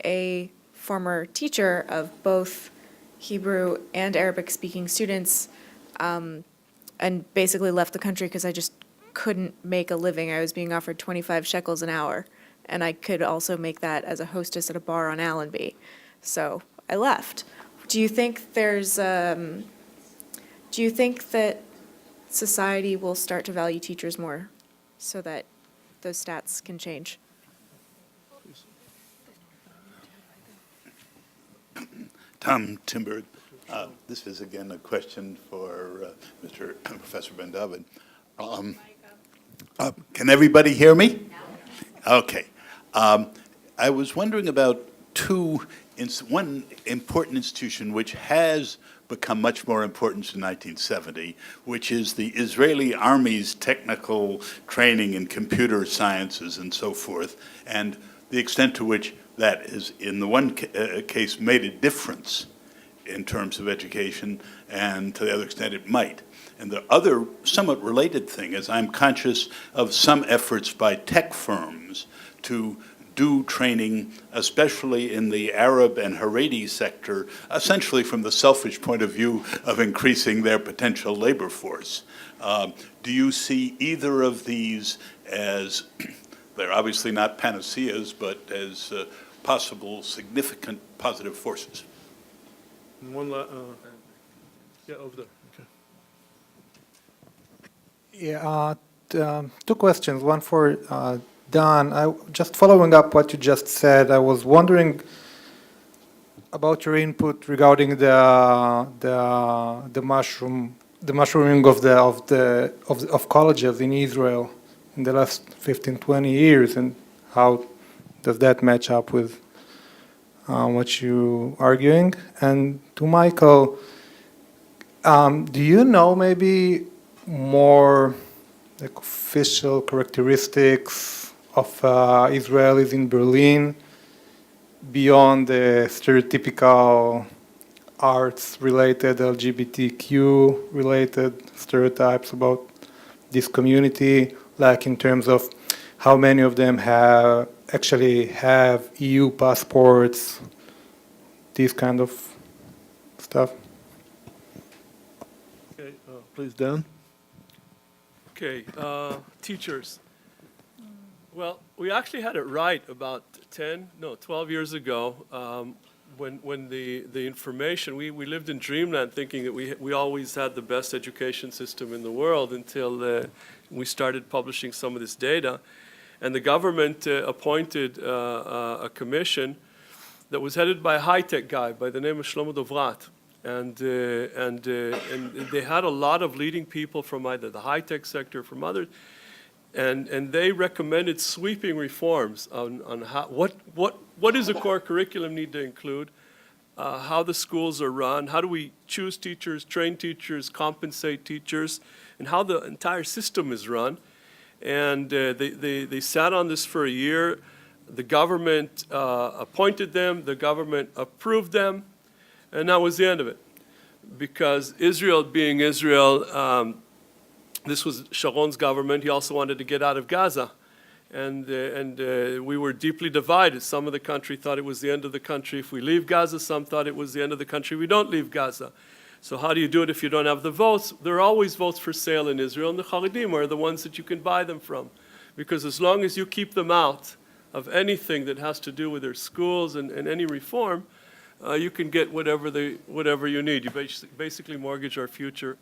a former teacher of both Hebrew and Arabic-speaking students, and basically left the country because I just couldn't make a living. I was being offered 25 shekels an hour, and I could also make that as a hostess at a bar on Allenby. So I left. Do you think that society will start to value teachers more so that those stats can change? Tom Timberg. This is again a question for Mr. Professor Ben-David. Can everybody hear me? Okay. I was wondering about one important institution which has become much more important since 1970, which is the Israeli Army's technical training in computer sciences and so forth, and the extent to which that is, in the one case, made a difference in terms of education, and to the other extent it might. And the other somewhat related thing is I'm conscious of some efforts by tech firms to do training, especially in the Arab and Haredi sector, essentially from the selfish point of view of increasing their potential labor force. Do you see either of these as, they're obviously not panaceas, but as possible significant positive forces? One, yeah, over there. Okay. Yeah, two questions. One for Don. Just following up what you just said, I was wondering about your input regarding the mushrooming of colleges in Israel in the last 15, 20 years, and how does that match up with what you're arguing? And to Michael, do you know maybe more like official characteristics of Israelis in Berlin beyond the stereotypical arts-related, LGBTQ-related stereotypes about this community, like in terms of how many of them actually have EU passports, this kind of stuff? Okay, please, Dan. Okay, teachers. Well, we actually had it right about 12 years ago, when the information, we lived in dreamland thinking that we always had the best education system in the world until we started publishing some of this data. And the government appointed a commission that was headed by a high-tech guy by the name of Shlomo Dovrat. And they had a lot of leading people from either the high-tech sector, from others, and they recommended sweeping reforms on how, what does a core curriculum need to include, how the schools are run, how do we choose teachers, train teachers, compensate teachers, and how the entire system is run. And they sat on this for a year. The government appointed them, the government approved them, and that was the end of it. Because Israel being Israel, this was Sharon's government. He also wanted to get out of Gaza. And we were deeply divided. Some of the country thought it was the end of the country if we leave Gaza. Some thought it was the end of the country if we don't leave Gaza. So how do you do it if you don't have the votes? There are always votes for sale in Israel, and the Haredim are the ones that you can buy them from. Because as long as you keep them out of anything that has to do with their schools and any reform, you can get whatever you need. You basically mortgage our future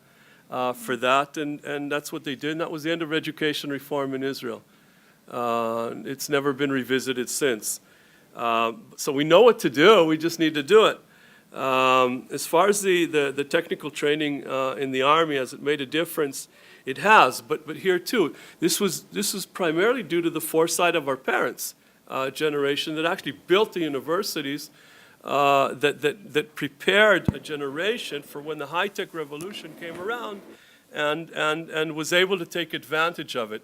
for that, and that's what they did, and that was the end of education reform in Israel. It's never been revisited since. So we know what to do, we just need to do it. As far as the technical training in the Army, has it made a difference? It has, but here too, this was primarily due to the foresight of our parents' generation that actually built the universities that prepared a generation for when the high-tech revolution came around and was able to take advantage of it.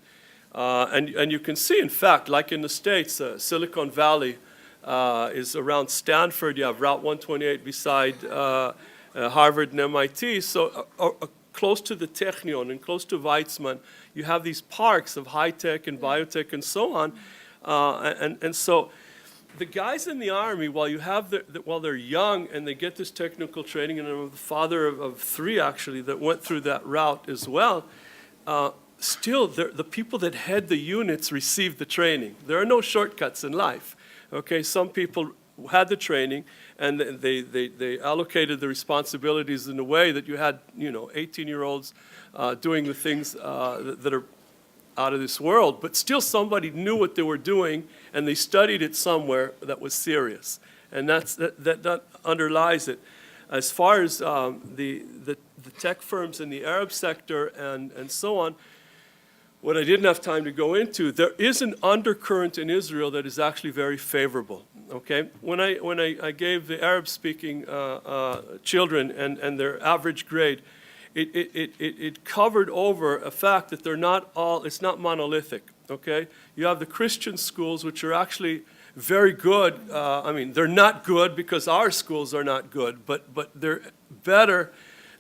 And you can see, in fact, like in the States, Silicon Valley is around Stanford. You have Route 128 beside Harvard and MIT. So close to the Technion and close to Weizmann, you have these parks of high-tech and biotech and so on. And so the guys in the Army, while they're young and they get this technical training, and I'm the father of three actually that went through that route as well, still the people that head the units receive the training. There are no shortcuts in life. Okay, some people had the training and they allocated the responsibilities in a way that you had 18-year-olds doing the things that are out of this world, but still somebody knew what they were doing and they studied it somewhere that was serious, and that underlies it. As far as the tech firms in the Arab sector and so on, what I didn't have time to go into, there is an undercurrent in Israel that is actually very favorable. Okay, when I gave the Arab-speaking children and their average grade, it covered over a fact that they're not all, it's not monolithic, okay? You have the Christian schools, which are actually very good. I mean, they're not good because our schools are not good, but they're better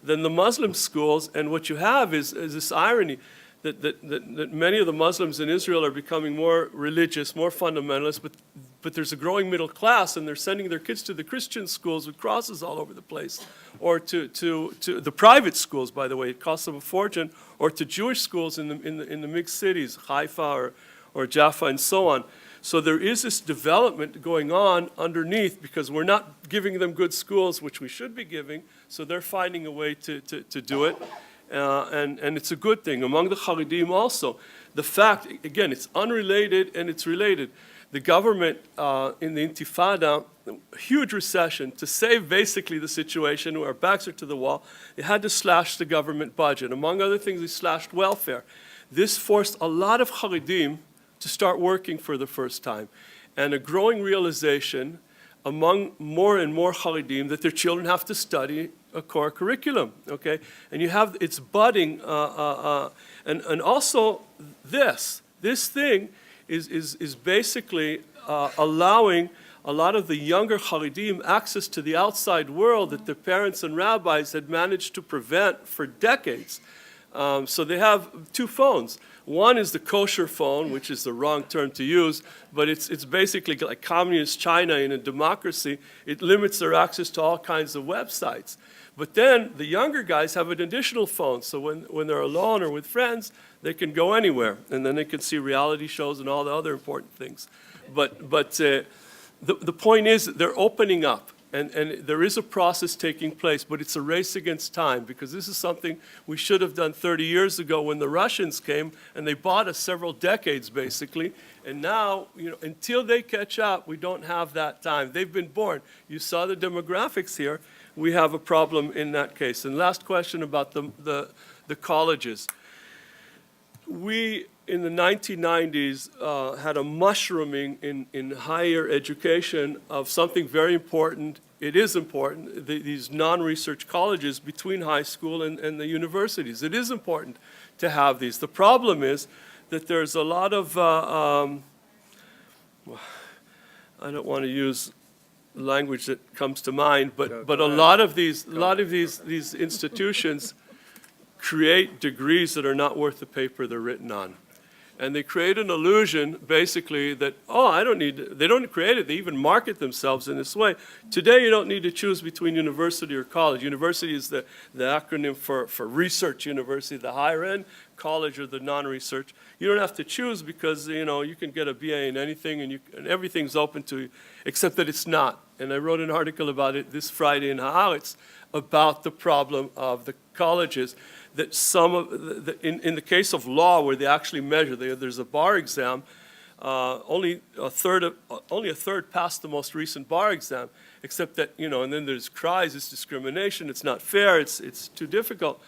than the Muslim schools. And what you have is this irony that many of the Muslims in Israel are becoming more religious, more fundamentalist, but there's a growing middle class, and they're sending their kids to the Christian schools with crosses all over the place, or to the private schools, by the way, it costs them a fortune, or to Jewish schools in the mixed cities, Haifa or Jaffa and so on. So there is this development going on underneath because we're not giving them good schools, which we should be giving, so they're finding a way to do it. And it's a good thing. Among the Haredim also, the fact, again, it's unrelated and it's related. The government in the Intifada, huge recession, to save basically the situation where our backs are to the wall, they had to slash the government budget. Among other things, they slashed welfare. This forced a lot of Haredim to start working for the first time. And a growing realization among more and more Haredim that their children have to study a core curriculum, okay? And you have, it's budding, and also this thing is basically allowing a lot of the younger Haredim access to the outside world that their parents and rabbis had managed to prevent for decades. So they have two phones. One is the kosher phone, which is the wrong term to use, but it's basically like communist China in a democracy. It limits their access to all kinds of websites. But then the younger guys have an additional phone, so when they're alone or with friends, they can go anywhere, and then they can see reality shows and all the other important things. But the point is that they're opening up. And there is a process taking place, but it's a race against time, because this is something we should have done 30 years ago when the Russians came, and they bought us several decades, basically. And now, until they catch up, we don't have that time. They've been born. You saw the demographics here. We have a problem in that case. And last question about the colleges. We, in the 1990s, had a mushrooming in higher education of something very important. It is important, these non-research colleges between high school and the universities. It is important to have these. The problem is that there's a lot of, I don't want to use language that comes to mind, but a lot of these institutions create degrees that are not worth the paper they're written on. And they create an illusion, basically, that, they don't create it, they even market themselves in this way. Today, you don't need to choose between university or college. University is the acronym for research university, the higher end, college or the non-research. You don't have to choose because, you can get a BA in anything and everything's open to you, except that it's not. And I wrote an article about it this Friday in Haaretz about the problem of the colleges. That some of in the case of law, where they actually measure, there's a bar exam. Only a third passed the most recent bar exam, except that and then there's cries, it's discrimination, it's not fair, it's too difficult.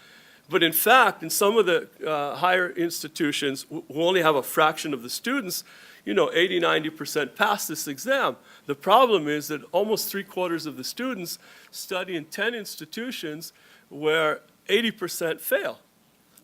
But in fact, in some of the higher institutions who only have a fraction of the students, 80–90% pass this exam. The problem is that almost 3/4 of the students study in 10 institutions where 80% fail,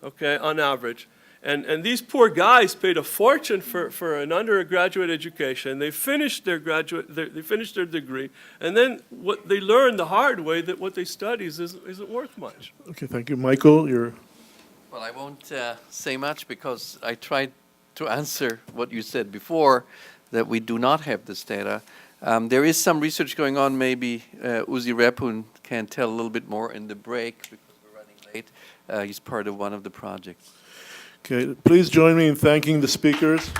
okay, on average. And these poor guys paid a fortune for an undergraduate education. They finished their degree, and then what they learned the hard way that what they study isn't worth much. Okay, thank you. Michael, Well, I won't say much because I tried to answer what you said before, that we do not have this data. There is some research going on. Maybe Uzi Repun can tell a little bit more in the break, because we're running late. He's part of one of the projects. Okay, please join me in thanking the speakers.